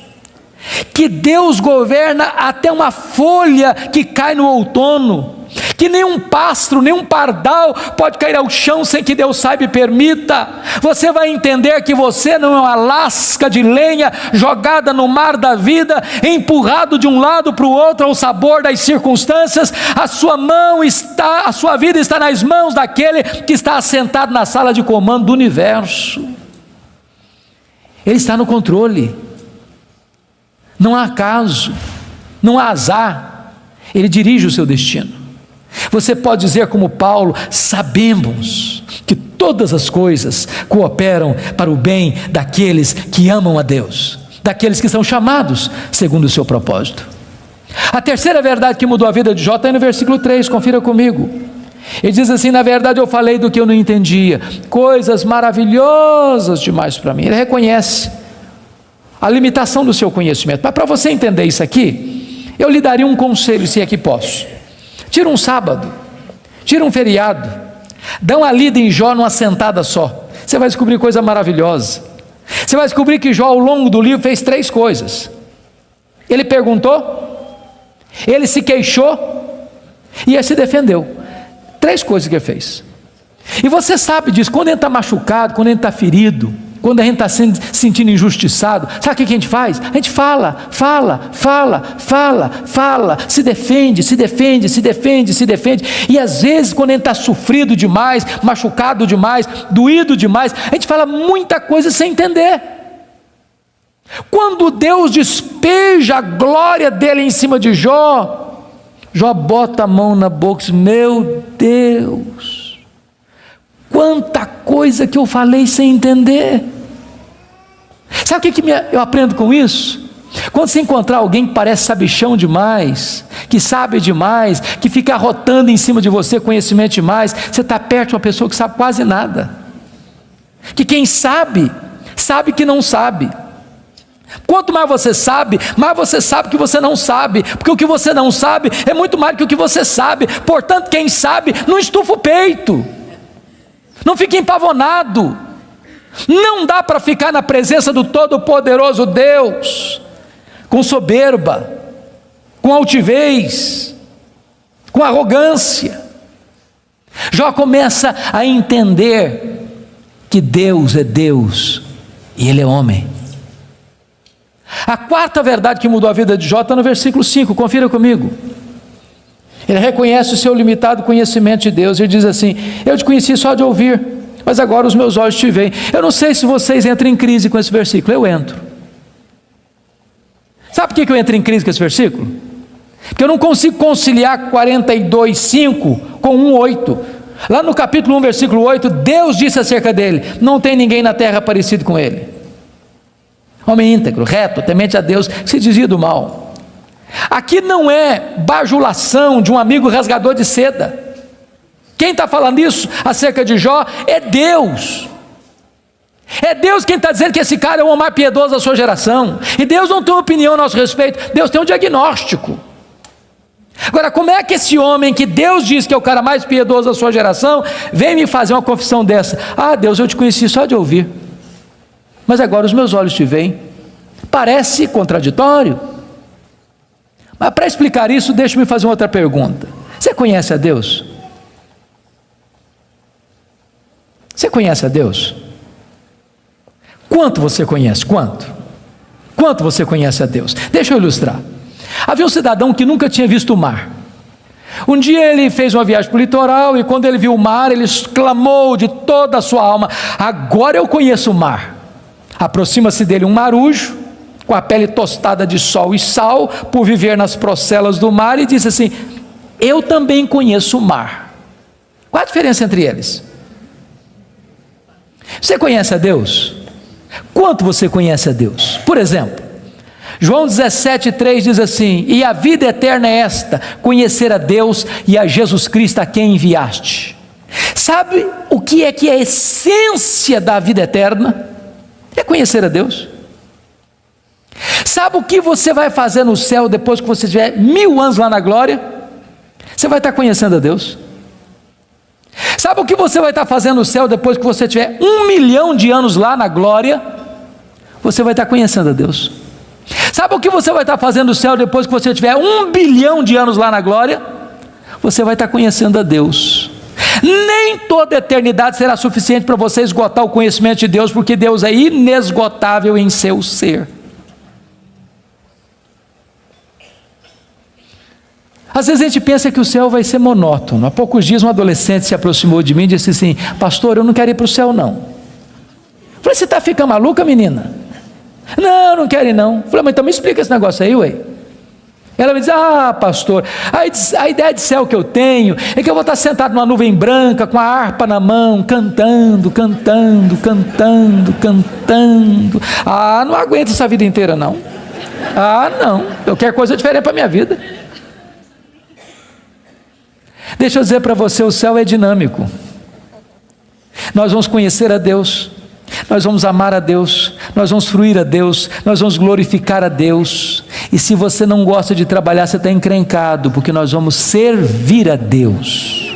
que Deus governa até uma folha que cai no outono, que nenhum pássaro, nenhum pardal pode cair ao chão sem que Deus saiba e permita, você vai entender que você não é uma lasca de lenha jogada no mar da vida, empurrado de um lado para o outro ao sabor das circunstâncias. A sua vida está nas mãos daquele que está assentado na sala de comando do universo. Ele está no controle. Não há acaso, não há azar, ele dirige o seu destino. Você pode dizer como Paulo: sabemos que todas as coisas cooperam para o bem daqueles que amam a Deus, daqueles que são chamados segundo o seu propósito. A terceira verdade que mudou a vida de Jó está aí no versículo 3, confira comigo. Ele diz assim: na verdade eu falei do que eu não entendia, coisas maravilhosas demais para mim. Ele reconhece a limitação do seu conhecimento. Mas para você entender isso aqui, eu lhe daria um conselho, se é que posso. Tira um sábado, tira um feriado, dá uma lida em Jó numa sentada só. Você vai descobrir coisa maravilhosa. Você vai descobrir que Jó, ao longo do livro, fez 3 coisas. Ele perguntou, ele se queixou e ele se defendeu. 3 coisas que ele fez. E você sabe disso. Quando ele está machucado, quando ele está ferido, quando a gente está se sentindo injustiçado, sabe o que a gente faz? A gente fala, se defende, e às vezes quando a gente está sofrido demais, machucado demais, doído demais, a gente fala muita coisa sem entender. Quando Deus despeja a glória dele em cima de Jó, Jó bota a mão na boca e diz: meu Deus, quanta coisa que eu falei sem entender. Sabe o que eu aprendo com isso? Quando você encontrar alguém que parece sabichão demais, que sabe demais, que fica arrotando em cima de você conhecimento demais, você está perto de uma pessoa que sabe quase nada, que quem sabe, sabe que não sabe. Quanto mais você sabe que você não sabe, porque o que você não sabe é muito mais do que o que você sabe. Portanto, quem sabe, não estufa o peito, não fique empavonado. Não dá para ficar na presença do Todo-Poderoso Deus com soberba, com altivez, com arrogância. Jó começa a entender que Deus é Deus e ele é homem. A quarta verdade que mudou a vida de Jó está no versículo 5, confira comigo. Ele reconhece o seu limitado conhecimento de Deus. Ele diz assim: eu te conheci só de ouvir, mas agora os meus olhos te veem. Eu não sei se vocês entram em crise com esse versículo, eu entro. Sabe por que eu entro em crise com esse versículo? Porque eu não consigo conciliar 42:5 com 1:8. Lá no capítulo 1, versículo 8, Deus disse acerca dele: não tem ninguém na terra parecido com ele. Homem íntegro, reto, temente a Deus, que se desvia do mal. Aqui não é bajulação de um amigo rasgador de seda. Quem está falando isso acerca de Jó é Deus. É Deus quem está dizendo que esse cara é o homem mais piedoso da sua geração. E Deus não tem uma opinião a nosso respeito, Deus tem um diagnóstico. Agora, como é que esse homem que Deus diz que é o cara mais piedoso da sua geração, vem me fazer uma confissão dessa? Ah, Deus, eu te conheci só de ouvir, mas agora os meus olhos te veem. Parece contraditório, mas para explicar isso, deixa-me fazer uma outra pergunta. Você conhece a Deus? Você conhece a Deus? Quanto você conhece? Quanto? Quanto você conhece a Deus? Deixa eu ilustrar. Havia um cidadão que nunca tinha visto o mar. Um dia ele fez uma viagem para o litoral e quando ele viu o mar, ele exclamou de toda a sua alma: agora eu conheço o mar. Aproxima-se dele um marujo, com a pele tostada de sol e sal, por viver nas procelas do mar, e disse assim: eu também conheço o mar. Qual a diferença entre eles? Você conhece a Deus? Quanto você conhece a Deus? Por exemplo, João 17:3 diz assim: e a vida eterna é esta, conhecer a Deus e a Jesus Cristo a quem enviaste. Sabe o que é a essência da vida eterna? É conhecer a Deus. Sabe o que você vai fazer no céu depois que você tiver 1000 anos lá na glória? Você vai estar conhecendo a Deus. Sabe o que você vai estar fazendo no céu depois que você tiver 1 milhão de anos lá na glória? Você vai estar conhecendo a Deus. Sabe o que você vai estar fazendo no céu depois que você tiver 1 bilhão de anos lá na glória? Você vai estar conhecendo a Deus. Nem toda a eternidade será suficiente para você esgotar o conhecimento de Deus, porque Deus é inesgotável em seu ser. Às vezes a gente pensa que o céu vai ser monótono. Há poucos dias um adolescente se aproximou de mim e disse assim: pastor, eu não quero ir para o céu não. Eu falei: você está ficando maluca, menina? Não, não quero ir não. Eu falei: mas então me explica esse negócio aí, ué. Ela me diz: ah, pastor, a ideia de céu que eu tenho é que eu vou estar sentado numa nuvem branca, com a harpa na mão, cantando. Ah, não aguento essa vida inteira não. Ah, não, eu quero coisa diferente para a minha vida. Deixa eu dizer para você, o céu é dinâmico. Nós vamos conhecer a Deus, nós vamos amar a Deus, nós vamos fruir a Deus, nós vamos glorificar a Deus. E se você não gosta de trabalhar, você está encrencado, porque nós vamos servir a Deus.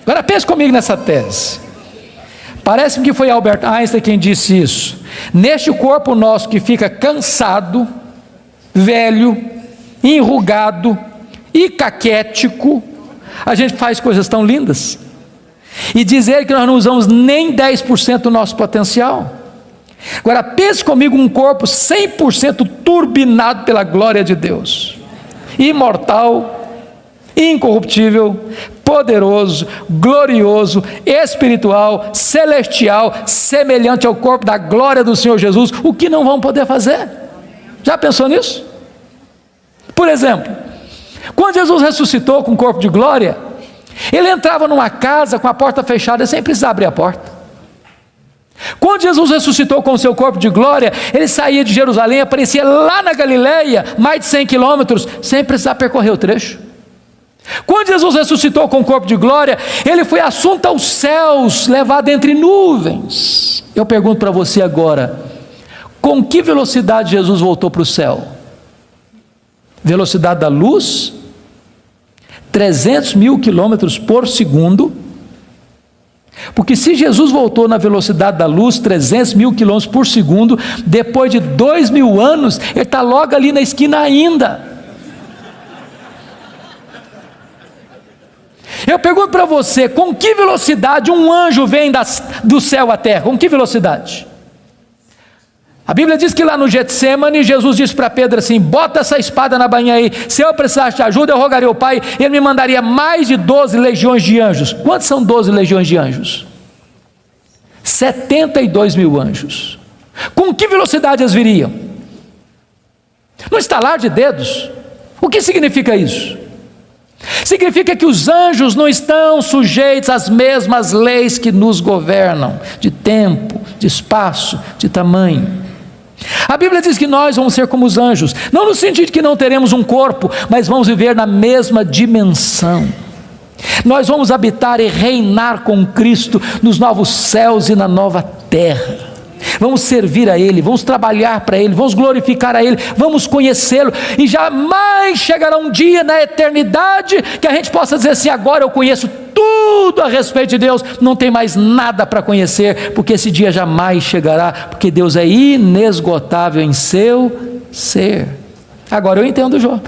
Agora pense comigo nessa tese. Parece-me que foi Albert Einstein quem disse isso. Neste corpo nosso que fica cansado, velho, enrugado e caquético, a gente faz coisas tão lindas. E dizer que nós não usamos nem 10% do nosso potencial. Agora pense comigo um corpo 100% turbinado pela glória de Deus, imortal, incorruptível, poderoso, glorioso, espiritual, celestial, semelhante ao corpo da glória do Senhor Jesus. O que não vamos poder fazer? Já pensou nisso? Por exemplo, quando Jesus ressuscitou com o corpo de glória, ele entrava numa casa com a porta fechada sem precisar abrir a porta. Quando Jesus ressuscitou com o seu corpo de glória, ele saía de Jerusalém, aparecia lá na Galileia, mais de 100 quilômetros, sem precisar percorrer o trecho. Quando Jesus ressuscitou com o corpo de glória, ele foi assunto aos céus, levado entre nuvens. Eu pergunto para você agora, com que velocidade Jesus voltou para o céu? Velocidade da luz? 300 mil quilômetros por segundo. Porque se Jesus voltou na velocidade da luz, 300 mil quilômetros por segundo, depois de 2000 anos, ele está logo ali na esquina ainda. Eu pergunto para você, com que velocidade um anjo vem do céu à terra? Com que velocidade? A Bíblia diz que lá no Getsêmani, Jesus disse para Pedro assim: bota essa espada na bainha aí, se eu precisasse de ajuda, eu rogaria ao Pai, ele me mandaria mais de 12 legiões de anjos. Quantos são 12 legiões de anjos? 72 mil anjos. Com que velocidade eles viriam? No estalar de dedos. O que significa isso? Significa que os anjos não estão sujeitos às mesmas leis que nos governam, de tempo, de espaço, de tamanho. A Bíblia diz que nós vamos ser como os anjos, não no sentido de que não teremos um corpo, mas vamos viver na mesma dimensão. Nós vamos habitar e reinar com Cristo nos novos céus e na nova terra. Vamos servir a Ele, vamos trabalhar para Ele, vamos glorificar a Ele, vamos conhecê-lo, e jamais chegará um dia na eternidade que a gente possa dizer assim: agora eu conheço tudo a respeito de Deus, não tem mais nada para conhecer, porque esse dia jamais chegará, porque Deus é inesgotável em seu ser. Agora eu entendo Jó,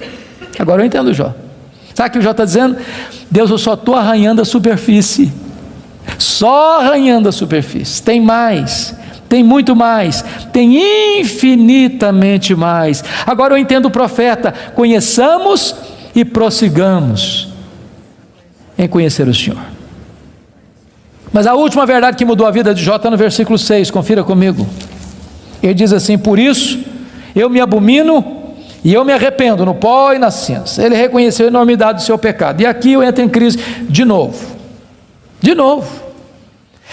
sabe o que o Jó está dizendo? Deus, eu só estou arranhando a superfície, só arranhando a superfície, tem mais, tem muito mais, tem infinitamente mais. Agora eu entendo o profeta: conheçamos e prossigamos em conhecer o Senhor. Mas a última verdade que mudou a vida de Jó está no versículo 6, confira comigo. Ele diz assim: por isso eu me abomino e eu me arrependo no pó e na cinza. Ele reconheceu a enormidade do seu pecado. E aqui eu entro em crise de novo,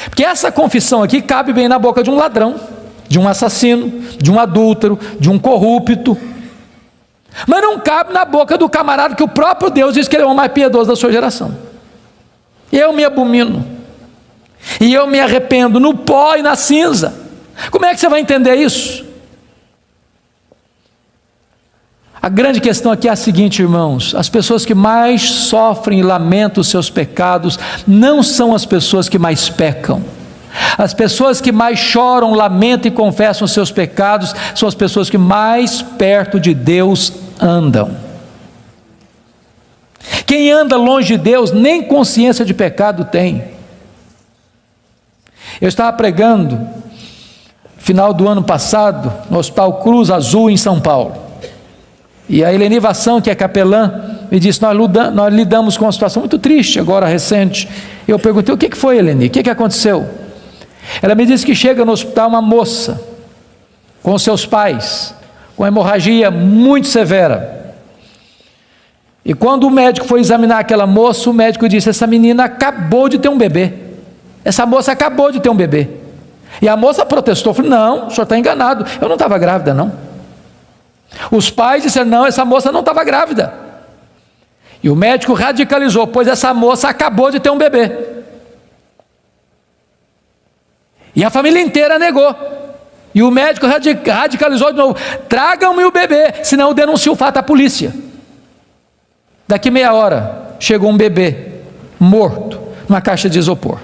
porque essa confissão aqui cabe bem na boca de um ladrão, de um assassino, de um adúltero, de um corrupto, mas não cabe na boca do camarada que o próprio Deus diz que ele é o mais piedoso da sua geração. Eu me abomino e eu me arrependo no pó e na cinza. Como é que você vai entender isso? A grande questão aqui é a seguinte, irmãos: as pessoas que mais sofrem e lamentam os seus pecados não são as pessoas que mais pecam. As pessoas que mais choram, lamentam e confessam os seus pecados são as pessoas que mais perto de Deus andam. Quem anda longe de Deus nem consciência de pecado tem. Eu estava pregando final do ano passado no Hospital Cruz Azul em São Paulo, e a Eleni Vassão, que é capelã, me disse: nós lidamos com uma situação muito triste agora, recente. Eu perguntei: o que foi, Eleni? O que aconteceu? Ela me disse que chega no hospital uma moça com seus pais, com hemorragia muito severa, e quando o médico foi examinar aquela moça, o médico disse: essa menina acabou de ter um bebê, essa moça acabou de ter um bebê. E a moça protestou, falou: não, o senhor está enganado, eu não estava grávida não. Os pais disseram: não, essa moça não estava grávida. E o médico radicalizou: pois essa moça acabou de ter um bebê. E a família inteira negou. E o médico radicalizou de novo: tragam-me o bebê, senão eu denuncio o fato à polícia. Daqui meia hora chegou um bebê morto numa caixa de isopor.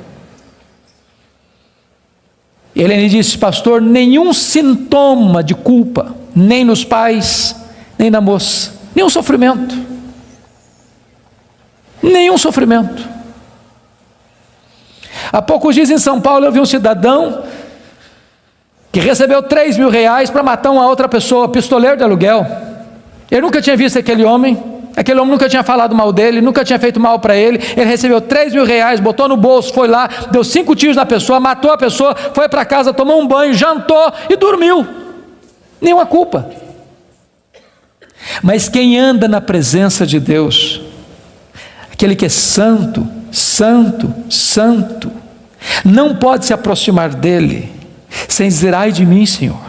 Ele disse: pastor, nenhum sintoma de culpa, nem nos pais, nem na moça, nenhum sofrimento. Há poucos dias em São Paulo eu vi um cidadão que recebeu 3 mil reais para matar uma outra pessoa, pistoleiro de aluguel. Eu nunca tinha visto aquele homem nunca tinha falado mal dele, nunca tinha feito mal para ele. Ele recebeu 3 mil reais, botou no bolso, foi lá, deu 5 tiros na pessoa, matou a pessoa, foi para casa, tomou um banho, jantou e dormiu. Nenhuma culpa. Mas quem anda na presença de Deus, aquele que é santo, santo, santo, não pode se aproximar dele sem dizer: ai de mim, Senhor,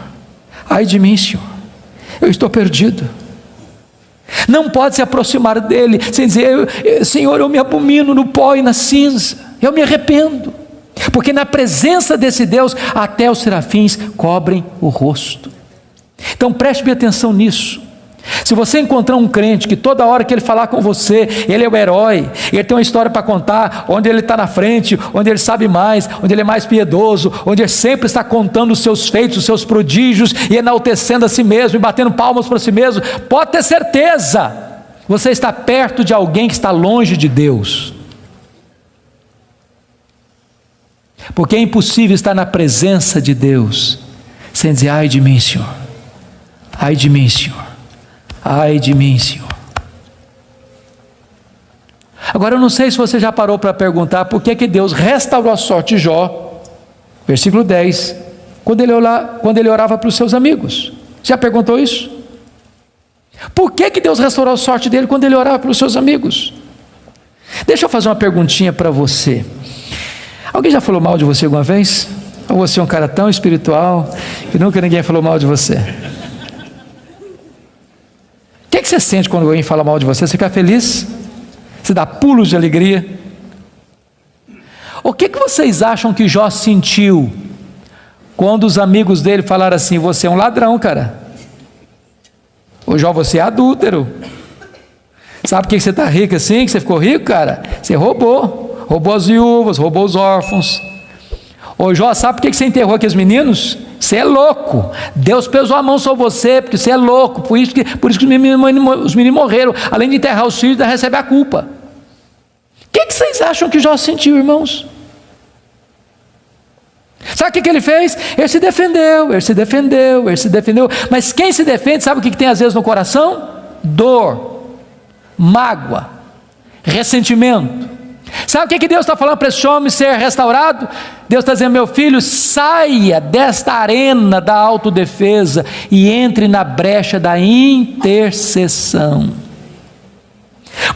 ai de mim, Senhor, eu estou perdido. Não pode se aproximar dele sem dizer: Senhor, eu me abomino no pó e na cinza, eu me arrependo, porque na presença desse Deus até os serafins cobrem o rosto. Então preste bem atenção nisso. Se você encontrar um crente que toda hora que ele falar com você, ele é o herói, ele tem uma história para contar, onde ele está na frente, onde ele sabe mais, onde ele é mais piedoso, onde ele sempre está contando os seus feitos, os seus prodígios, e enaltecendo a si mesmo, e batendo palmas para si mesmo, pode ter certeza, você está perto de alguém que está longe de Deus. Porque é impossível estar na presença de Deus sem dizer: ai de mim, Senhor, ai de mim, Senhor, ai de mim, Senhor. Agora eu não sei se você já parou para perguntar por que Deus restaurou a sorte de Jó, versículo 10, quando ele orava para os seus amigos. Já perguntou isso? Por que Deus restaurou a sorte dele quando ele orava para os seus amigos? Deixa eu fazer uma perguntinha para você. Alguém já falou mal de você alguma vez? Ou você é um cara tão espiritual que nunca ninguém falou mal de você? O que você sente quando alguém fala mal de você? Você fica feliz? Você dá pulos de alegria? O que vocês acham que Jó sentiu quando os amigos dele falaram assim: você é um ladrão, cara? Ô Jó, você é adúltero. Sabe por que você está rico assim? Que você ficou rico, cara? Você roubou as viúvas, roubou os órfãos. Ô Jó, sabe por que você enterrou aqueles meninos? Você é louco. Deus pesou a mão sobre você, porque você é louco. Por isso que os meninos morreram. Além de enterrar os filhos, ainda recebe a culpa. O que vocês acham que Jó sentiu, irmãos? Sabe o que ele fez? Ele se defendeu. Mas quem se defende, sabe o que tem às vezes no coração? Dor, mágoa, ressentimento. Sabe o que Deus está falando para esse homem ser restaurado? Deus está dizendo: meu filho, saia desta arena da autodefesa e entre na brecha da intercessão.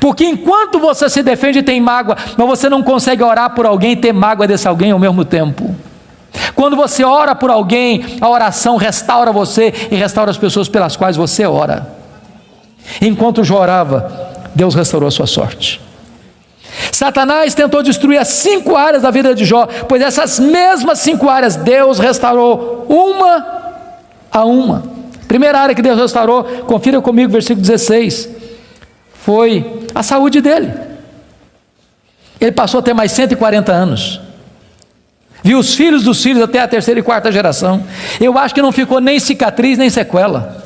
Porque enquanto você se defende e tem mágoa, mas você não consegue orar por alguém e ter mágoa desse alguém ao mesmo tempo. Quando você ora por alguém, a oração restaura você e restaura as pessoas pelas quais você ora. Enquanto Jó orava, Deus restaurou a sua sorte. Satanás tentou destruir as 5 áreas da vida de Jó, pois essas mesmas 5 áreas Deus restaurou uma a uma. Primeira área que Deus restaurou, confira comigo, versículo 16, foi a saúde dele. Ele passou a ter mais 140 anos. Viu os filhos dos filhos até a 3ª e 4ª geração. Eu acho que não ficou nem cicatriz, nem sequela.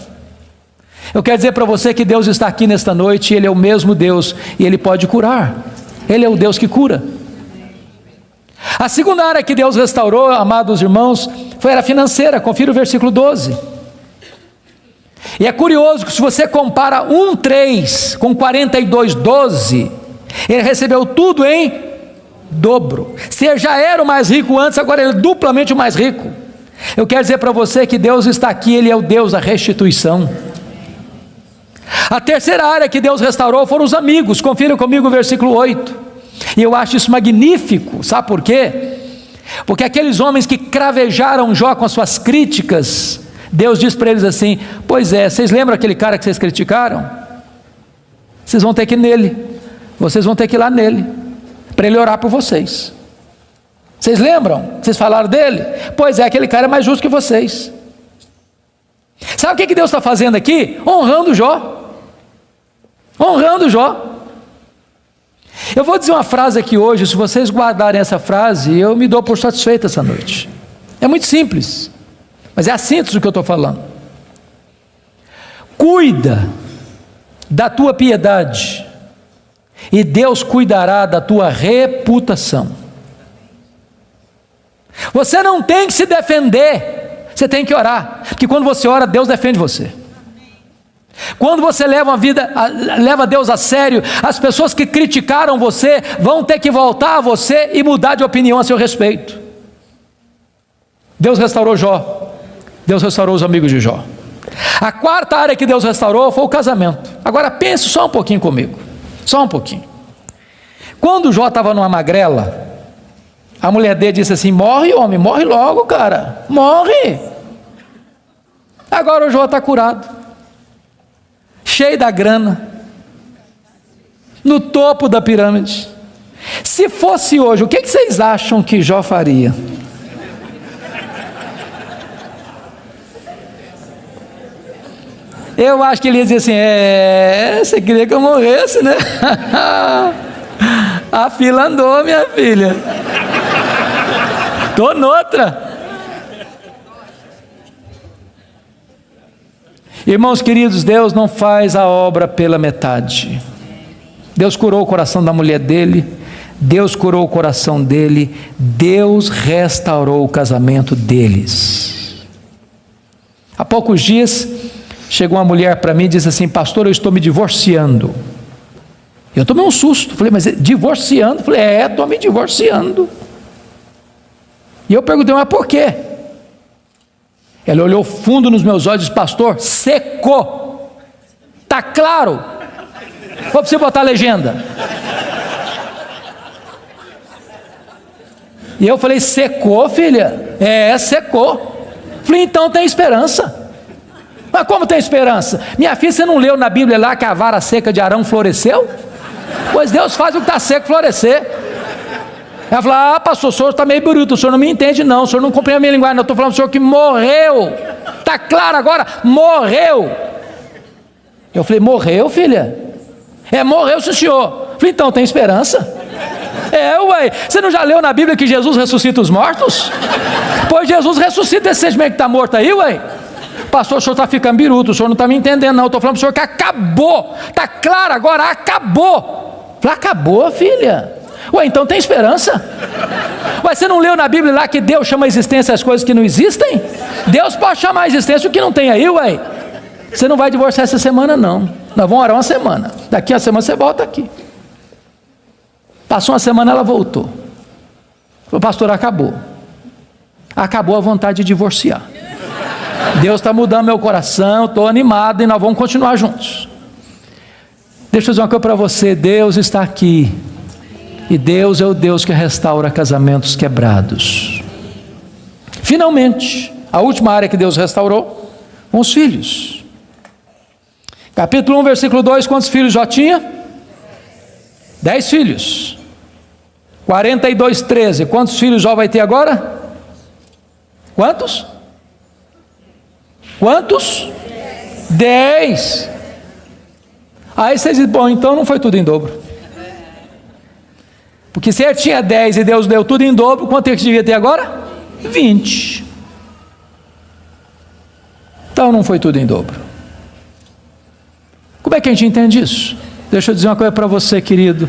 Eu quero dizer para você que Deus está aqui nesta noite, Ele é o mesmo Deus, e Ele pode curar. Ele é o Deus que cura. A segunda área que Deus restaurou, amados irmãos, foi a área financeira. Confira o versículo 12. E é curioso que se você compara 1:3 com 42:12, ele recebeu tudo em dobro. Se ele já era o mais rico antes, agora ele é duplamente o mais rico. Eu quero dizer para você que Deus está aqui, Ele é o Deus da restituição. A terceira área que Deus restaurou foram os amigos. Confira comigo o versículo 8. E eu acho isso magnífico. Sabe por quê? Porque aqueles homens que cravejaram Jó com as suas críticas, Deus diz para eles assim: pois é, vocês lembram aquele cara que vocês criticaram? Vocês vão ter que ir nele. Vocês vão ter que ir lá nele, para ele orar por vocês. Vocês lembram? Vocês falaram dele? Pois é, aquele cara é mais justo que vocês. Sabe o que Deus está fazendo aqui? Honrando Jó. Honrando Jó. Eu vou dizer uma frase aqui hoje, se vocês guardarem essa frase, eu me dou por satisfeito essa noite. É muito simples, mas é a síntese do que eu estou falando. Cuida da tua piedade, e Deus cuidará da tua reputação. Você não tem que se defender, você tem que orar, porque quando você ora, Deus defende você. Quando você leva Deus a sério, as pessoas que criticaram você vão ter que voltar a você e mudar de opinião a seu respeito. Deus restaurou Jó, Deus restaurou os amigos de Jó. A quarta área que Deus restaurou foi o casamento. Agora pense só um pouquinho comigo, só um pouquinho. Quando Jó estava numa magrela, a mulher dele disse assim: morre, homem, morre logo, cara, morre. Agora o Jó está curado, cheio da grana, no topo da pirâmide. Se fosse hoje, o que vocês acham que Jó faria? Eu acho que ele ia dizer assim: você queria que eu morresse, né? A fila andou, minha filha. Tô noutra. Irmãos queridos, Deus não faz a obra pela metade. Deus curou o coração da mulher dele, Deus curou o coração dele, Deus restaurou o casamento deles. Há poucos dias, chegou uma mulher para mim e disse assim: pastor, eu estou me divorciando. Eu tomei um susto, falei: mas divorciando? Falei: estou me divorciando. E eu perguntei: mas por quê? Ela olhou fundo nos meus olhos e disse: pastor, secou. Está claro? Vou para você botar a legenda. E eu falei: secou, filha? Secou. Falei: então tem esperança. Mas como tem esperança? Minha filha, você não leu na Bíblia lá que a vara seca de Arão floresceu? Pois Deus faz o que está seco florescer. Ela falou: pastor, o senhor está meio bruto, o senhor não me entende não, o senhor não compreende a minha linguagem, não, eu estou falando do senhor que morreu. Está claro agora? Morreu. Eu falei: morreu, filha? Morreu, sim, senhor. Eu falei: então tem esperança. Ué, você não já leu na Bíblia que Jesus ressuscita os mortos? Pois Jesus ressuscita esse sentimento que está morto aí, ué. Pastor, o senhor está ficando biruto, o senhor não está me entendendo não, eu estou falando para o senhor que acabou. Está claro agora? Acabou. Eu falei: acabou, filha? Ué, então tem esperança. Ué, você não leu na Bíblia lá que Deus chama a existência as coisas que não existem? Deus pode chamar a existência o que não tem aí, ué. Você não vai divorciar essa semana não. Nós vamos orar uma semana. Daqui a semana você volta aqui. Passou uma semana, ela voltou. Falou: pastor, acabou. Acabou a vontade de divorciar. Deus está mudando meu coração, estou animado e nós vamos continuar juntos. Deixa eu dizer uma coisa para você: Deus está aqui. E Deus é o Deus que restaura casamentos quebrados. Finalmente, a última área que Deus restaurou, com os filhos. Capítulo 1, versículo 2, quantos filhos Jó tinha? 10 filhos. 42, 13, quantos filhos Jó vai ter agora? Quantos? Quantos? 10. Aí vocês dizem: bom, então não foi tudo em dobro. Porque se ele tinha 10 e Deus deu tudo em dobro, quanto é que devia ter agora? 20. Então não foi tudo em dobro. Como é que a gente entende isso? Deixa eu dizer uma coisa para você, querido.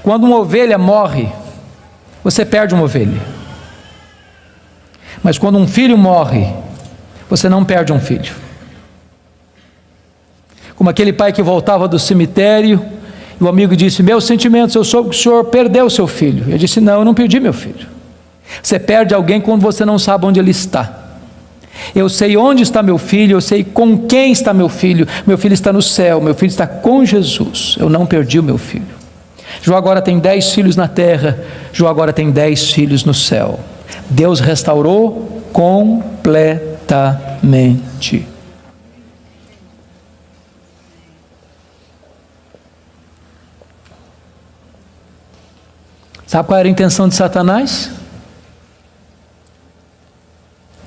Quando uma ovelha morre, você perde uma ovelha. Mas quando um filho morre, você não perde um filho. Como aquele pai que voltava do cemitério, e o amigo disse: meus sentimentos, eu soube que o senhor perdeu seu filho. Eu disse: não, eu não perdi meu filho. Você perde alguém quando você não sabe onde ele está. Eu sei onde está meu filho, eu sei com quem está meu filho está no céu, meu filho está com Jesus, eu não perdi o meu filho. Jó agora tem 10 filhos na terra, Jó agora tem 10 filhos no céu. Deus restaurou completamente. Sabe qual era a intenção de Satanás?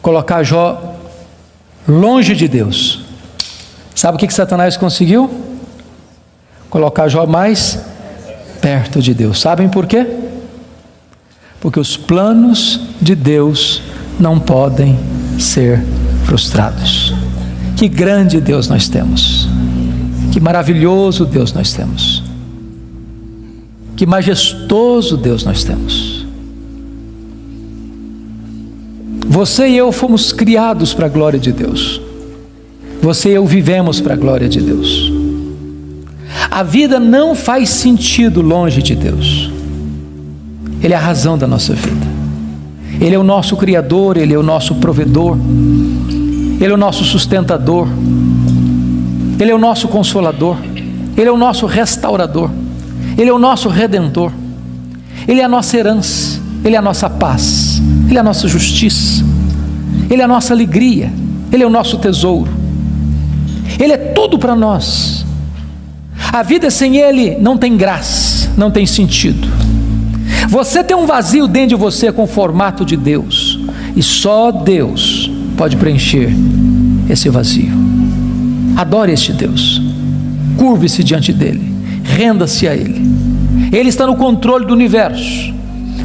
Colocar Jó longe de Deus. Sabe o que Satanás conseguiu? Colocar Jó mais perto de Deus. Sabem por quê? Porque os planos de Deus não podem ser frustrados. Que grande Deus nós temos. Que maravilhoso Deus nós temos. Que majestoso Deus nós temos. Você e eu fomos criados para a glória de Deus. Você e eu vivemos para a glória de Deus. A vida não faz sentido longe de Deus. Ele é a razão da nossa vida. Ele é o nosso Criador, Ele é o nosso provedor, Ele é o nosso sustentador, Ele é o nosso consolador, Ele é o nosso restaurador, Ele é o nosso redentor, Ele é a nossa herança, Ele é a nossa paz, Ele é a nossa justiça, Ele é a nossa alegria, Ele é o nosso tesouro, Ele é tudo para nós. A vida sem Ele não tem graça, não tem sentido. Você tem um vazio dentro de você com o formato de Deus, e só Deus pode preencher esse vazio. Adore este Deus, curve-se diante dEle, renda-se a Ele. Ele está no controle do universo,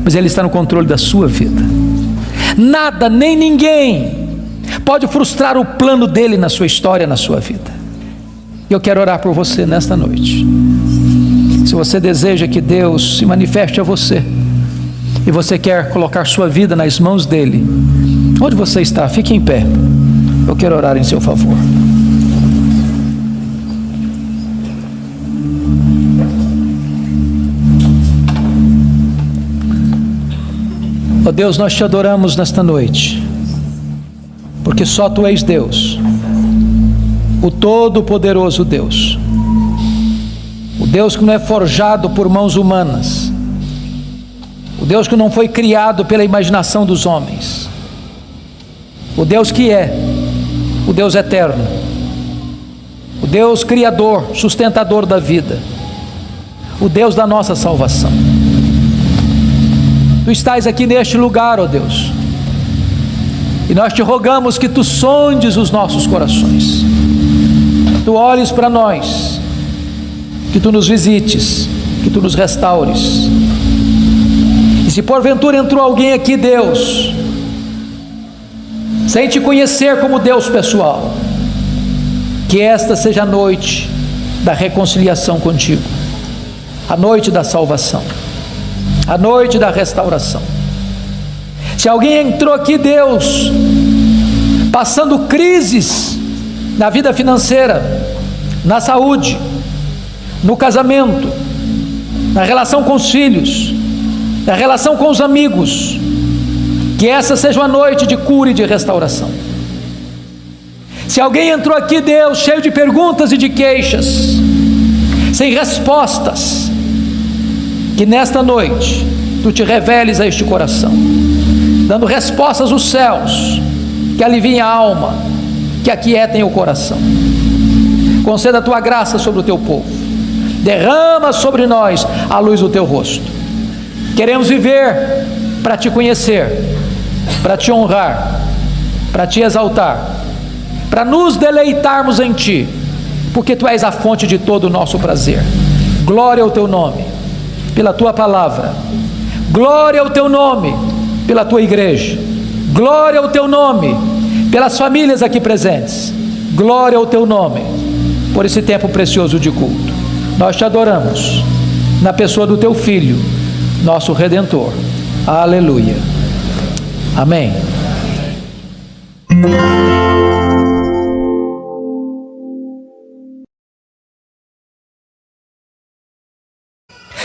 mas Ele está no controle da sua vida. Nada, nem ninguém pode frustrar o plano dEle na sua história, na sua vida. E eu quero orar por você nesta noite. Se você deseja que Deus se manifeste a você, e você quer colocar sua vida nas mãos dEle, onde você está, fique em pé. Eu quero orar em seu favor. Ó Deus, nós te adoramos nesta noite, porque só Tu és Deus, o Todo-Poderoso Deus, o Deus que não é forjado por mãos humanas, o Deus que não foi criado pela imaginação dos homens, o Deus que é, o Deus eterno, o Deus criador, sustentador da vida, o Deus da nossa salvação. Tu estás aqui neste lugar, ó Deus, e nós te rogamos que Tu sondes os nossos corações, Tu olhes para nós, que Tu nos visites, que Tu nos restaures. E se porventura entrou alguém aqui, Deus, sem Te conhecer como Deus pessoal, que esta seja a noite da reconciliação contigo, a noite da salvação, a noite da restauração. Se alguém entrou aqui, Deus, passando crises na vida financeira, na saúde, no casamento, na relação com os filhos, na relação com os amigos, que essa seja uma noite de cura e de restauração. Se alguém entrou aqui, Deus, cheio de perguntas e de queixas, sem respostas, que nesta noite Tu te reveles a este coração, dando respostas dos céus, que aliviem a alma, que aquietem o coração. Conceda a Tua graça sobre o Teu povo, derrama sobre nós a luz do Teu rosto. Queremos viver para Te conhecer, para Te honrar, para Te exaltar, para nos deleitarmos em Ti, porque Tu és a fonte de todo o nosso prazer. Glória ao Teu nome, pela Tua palavra, glória ao Teu nome, pela Tua igreja, glória ao Teu nome, pelas famílias aqui presentes, glória ao Teu nome, por esse tempo precioso de culto. Nós Te adoramos, na pessoa do Teu Filho, nosso Redentor. Aleluia. Amém.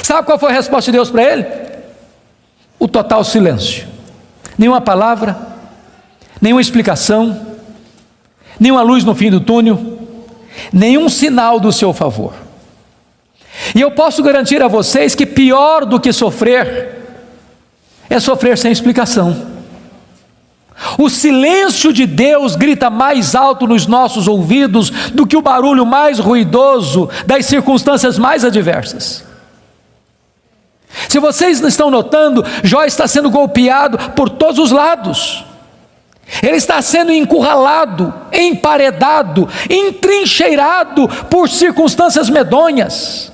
Sabe qual foi a resposta de Deus para ele? O total silêncio. Nenhuma palavra, nenhuma explicação, nenhuma luz no fim do túnel, nenhum sinal do seu favor. E eu posso garantir a vocês que pior do que sofrer é sofrer sem explicação. O silêncio de Deus grita mais alto nos nossos ouvidos do que o barulho mais ruidoso das circunstâncias mais adversas. Se vocês não estão notando, Jó está sendo golpeado por todos os lados. Ele está sendo encurralado, emparedado, entrincheirado por circunstâncias medonhas.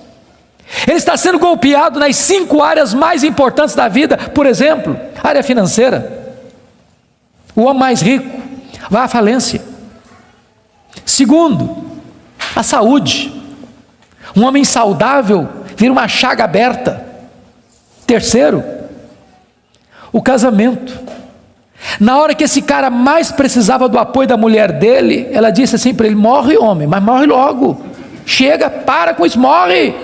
Ele está sendo golpeado nas 5 áreas mais importantes da vida. Por exemplo, área financeira. O homem mais rico vai à falência. Segundo, a saúde. Um homem saudável vira uma chaga aberta. Terceiro, o casamento. Na hora que esse cara mais precisava do apoio da mulher dele, ela disse assim para ele: morre, homem, mas morre logo. Chega, para com isso, morre.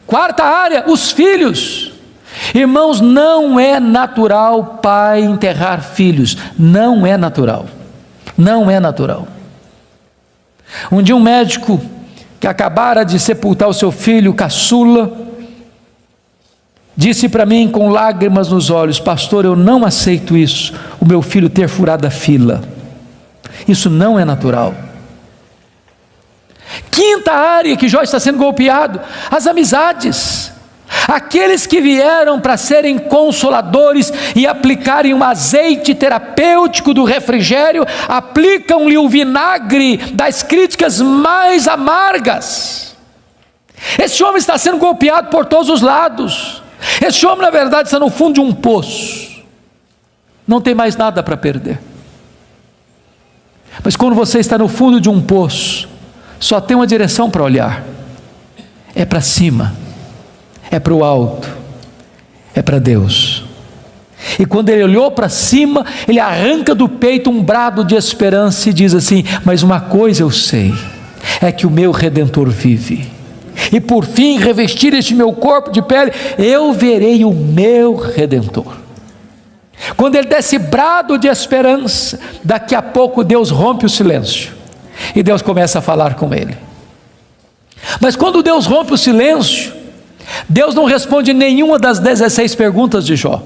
Quarta área, os filhos. Irmãos, não é natural pai enterrar filhos. Não é natural. Não é natural. Um dia um médico que acabara de sepultar o seu filho caçula, disse para mim com lágrimas nos olhos: pastor, eu não aceito isso, o meu filho ter furado a fila. Isso não é natural. Quinta área que Jó está sendo golpeado: as amizades. Aqueles que vieram para serem consoladores e aplicarem um azeite terapêutico do refrigério, aplicam-lhe o vinagre das críticas mais amargas. Esse homem está sendo golpeado por todos os lados. Esse homem, na verdade, está no fundo de um poço, não tem mais nada para perder. Mas quando você está no fundo de um poço, só tem uma direção para olhar: é para cima, é para o alto, é para Deus. E quando ele olhou para cima, ele arranca do peito um brado de esperança e diz assim: mas uma coisa eu sei, é que o meu Redentor vive, e por fim revestir este meu corpo de pele, eu verei o meu Redentor. Quando ele dá esse brado de esperança, daqui a pouco Deus rompe o silêncio, e Deus começa a falar com ele. Mas quando Deus rompe o silêncio, Deus não responde nenhuma das 16 perguntas de Jó.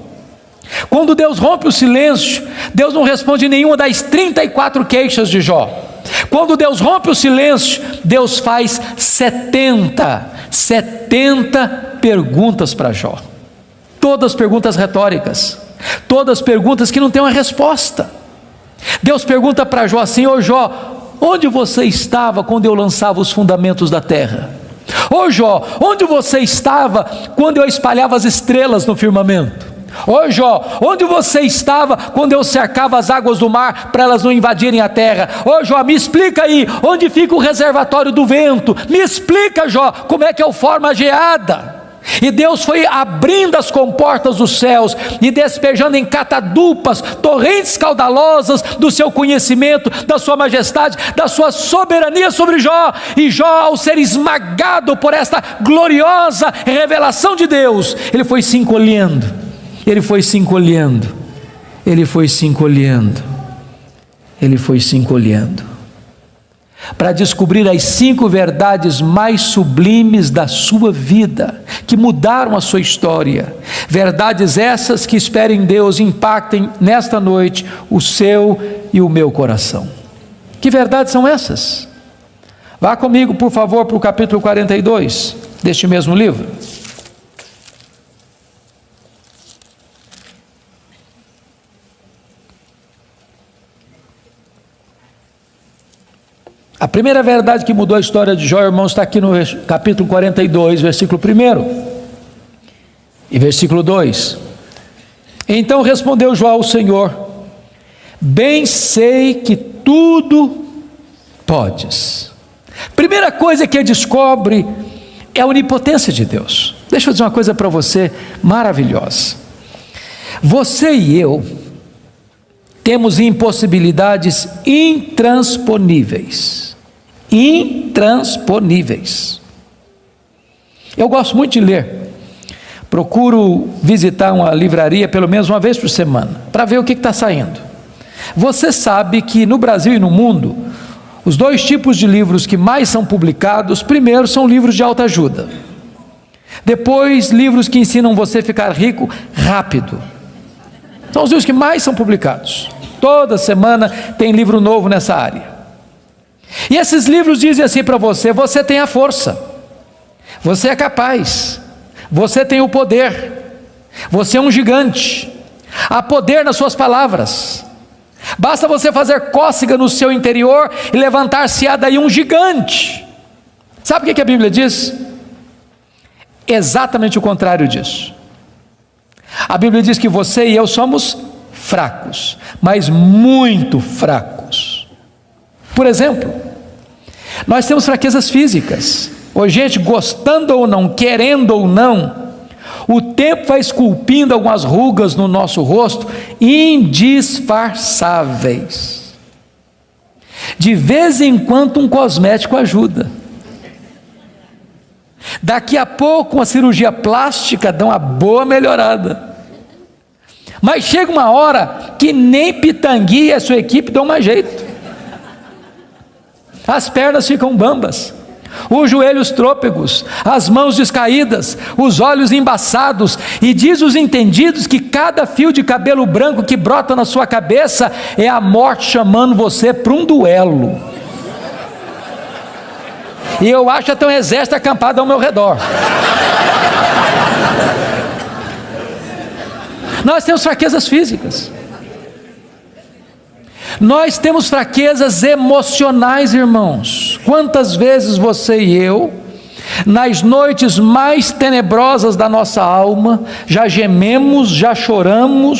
Quando Deus rompe o silêncio, Deus não responde nenhuma das 34 queixas de Jó. Quando Deus rompe o silêncio, Deus faz 70 perguntas para Jó. Todas perguntas retóricas, todas perguntas que não têm uma resposta. Deus pergunta para Jó assim: ô Jó, onde você estava quando eu lançava os fundamentos da terra? Ô Jó, onde você estava quando eu espalhava as estrelas no firmamento? Ô Jó, onde você estava quando eu cercava as águas do mar para elas não invadirem a terra? Ô Jó, me explica aí, onde fica o reservatório do vento? Me explica, Jó, como é que eu formo a geada? E Deus foi abrindo as comportas dos céus e despejando em catadupas, torrentes caudalosas do seu conhecimento, da sua majestade, da sua soberania sobre Jó. E Jó, ao ser esmagado por esta gloriosa revelação de Deus, ele foi se encolhendo, ele foi se encolhendo, ele foi se encolhendo, ele foi se encolhendo, para descobrir as 5 verdades mais sublimes da sua vida, que mudaram a sua história. Verdades essas que, espero em Deus, impactem nesta noite o seu e o meu coração. Que verdades são essas? Vá comigo, por favor, para o capítulo 42 deste mesmo livro. A primeira verdade que mudou a história de Jó, irmãos, está aqui no capítulo 42, versículo 1 e versículo 2. Então respondeu Jó ao Senhor: bem sei que tudo podes. Primeira coisa que ele descobre é a onipotência de Deus. Deixa eu dizer uma coisa para você maravilhosa. Você e eu temos impossibilidades intransponíveis. Intransponíveis. Eu gosto muito de ler. Procuro visitar uma livraria pelo menos uma vez por semana, para ver o que está saindo. Você sabe que no Brasil e no mundo, os 2 tipos de livros que mais são publicados, primeiro são livros de autoajuda. Depois, livros que ensinam você a ficar rico rápido. São os livros que mais são publicados. Toda semana tem livro novo nessa área. E esses livros dizem assim para você: você tem a força, você é capaz, você tem o poder, você é um gigante, há poder nas suas palavras, basta você fazer cócega no seu interior e levantar-se-á daí um gigante. Sabe o que a Bíblia diz? Exatamente o contrário disso. A Bíblia diz que você e eu somos fracos, mas muito fracos. Por exemplo, nós temos fraquezas físicas. Ô, gente, gostando ou não, querendo ou não, o tempo vai esculpindo algumas rugas no nosso rosto indisfarçáveis. De vez em quando um cosmético ajuda. Daqui a pouco uma cirurgia plástica dá uma boa melhorada. Mas chega uma hora que nem Pitangui e a sua equipe dão mais jeito. As pernas ficam bambas, os joelhos trôpegos, as mãos descaídas, os olhos embaçados, e diz os entendidos que cada fio de cabelo branco que brota na sua cabeça é a morte chamando você para um duelo. E eu acho até um exército acampado ao meu redor. Nós temos fraquezas físicas. Nós temos fraquezas emocionais, irmãos. Quantas vezes você e eu, nas noites mais tenebrosas da nossa alma, já gememos, já choramos,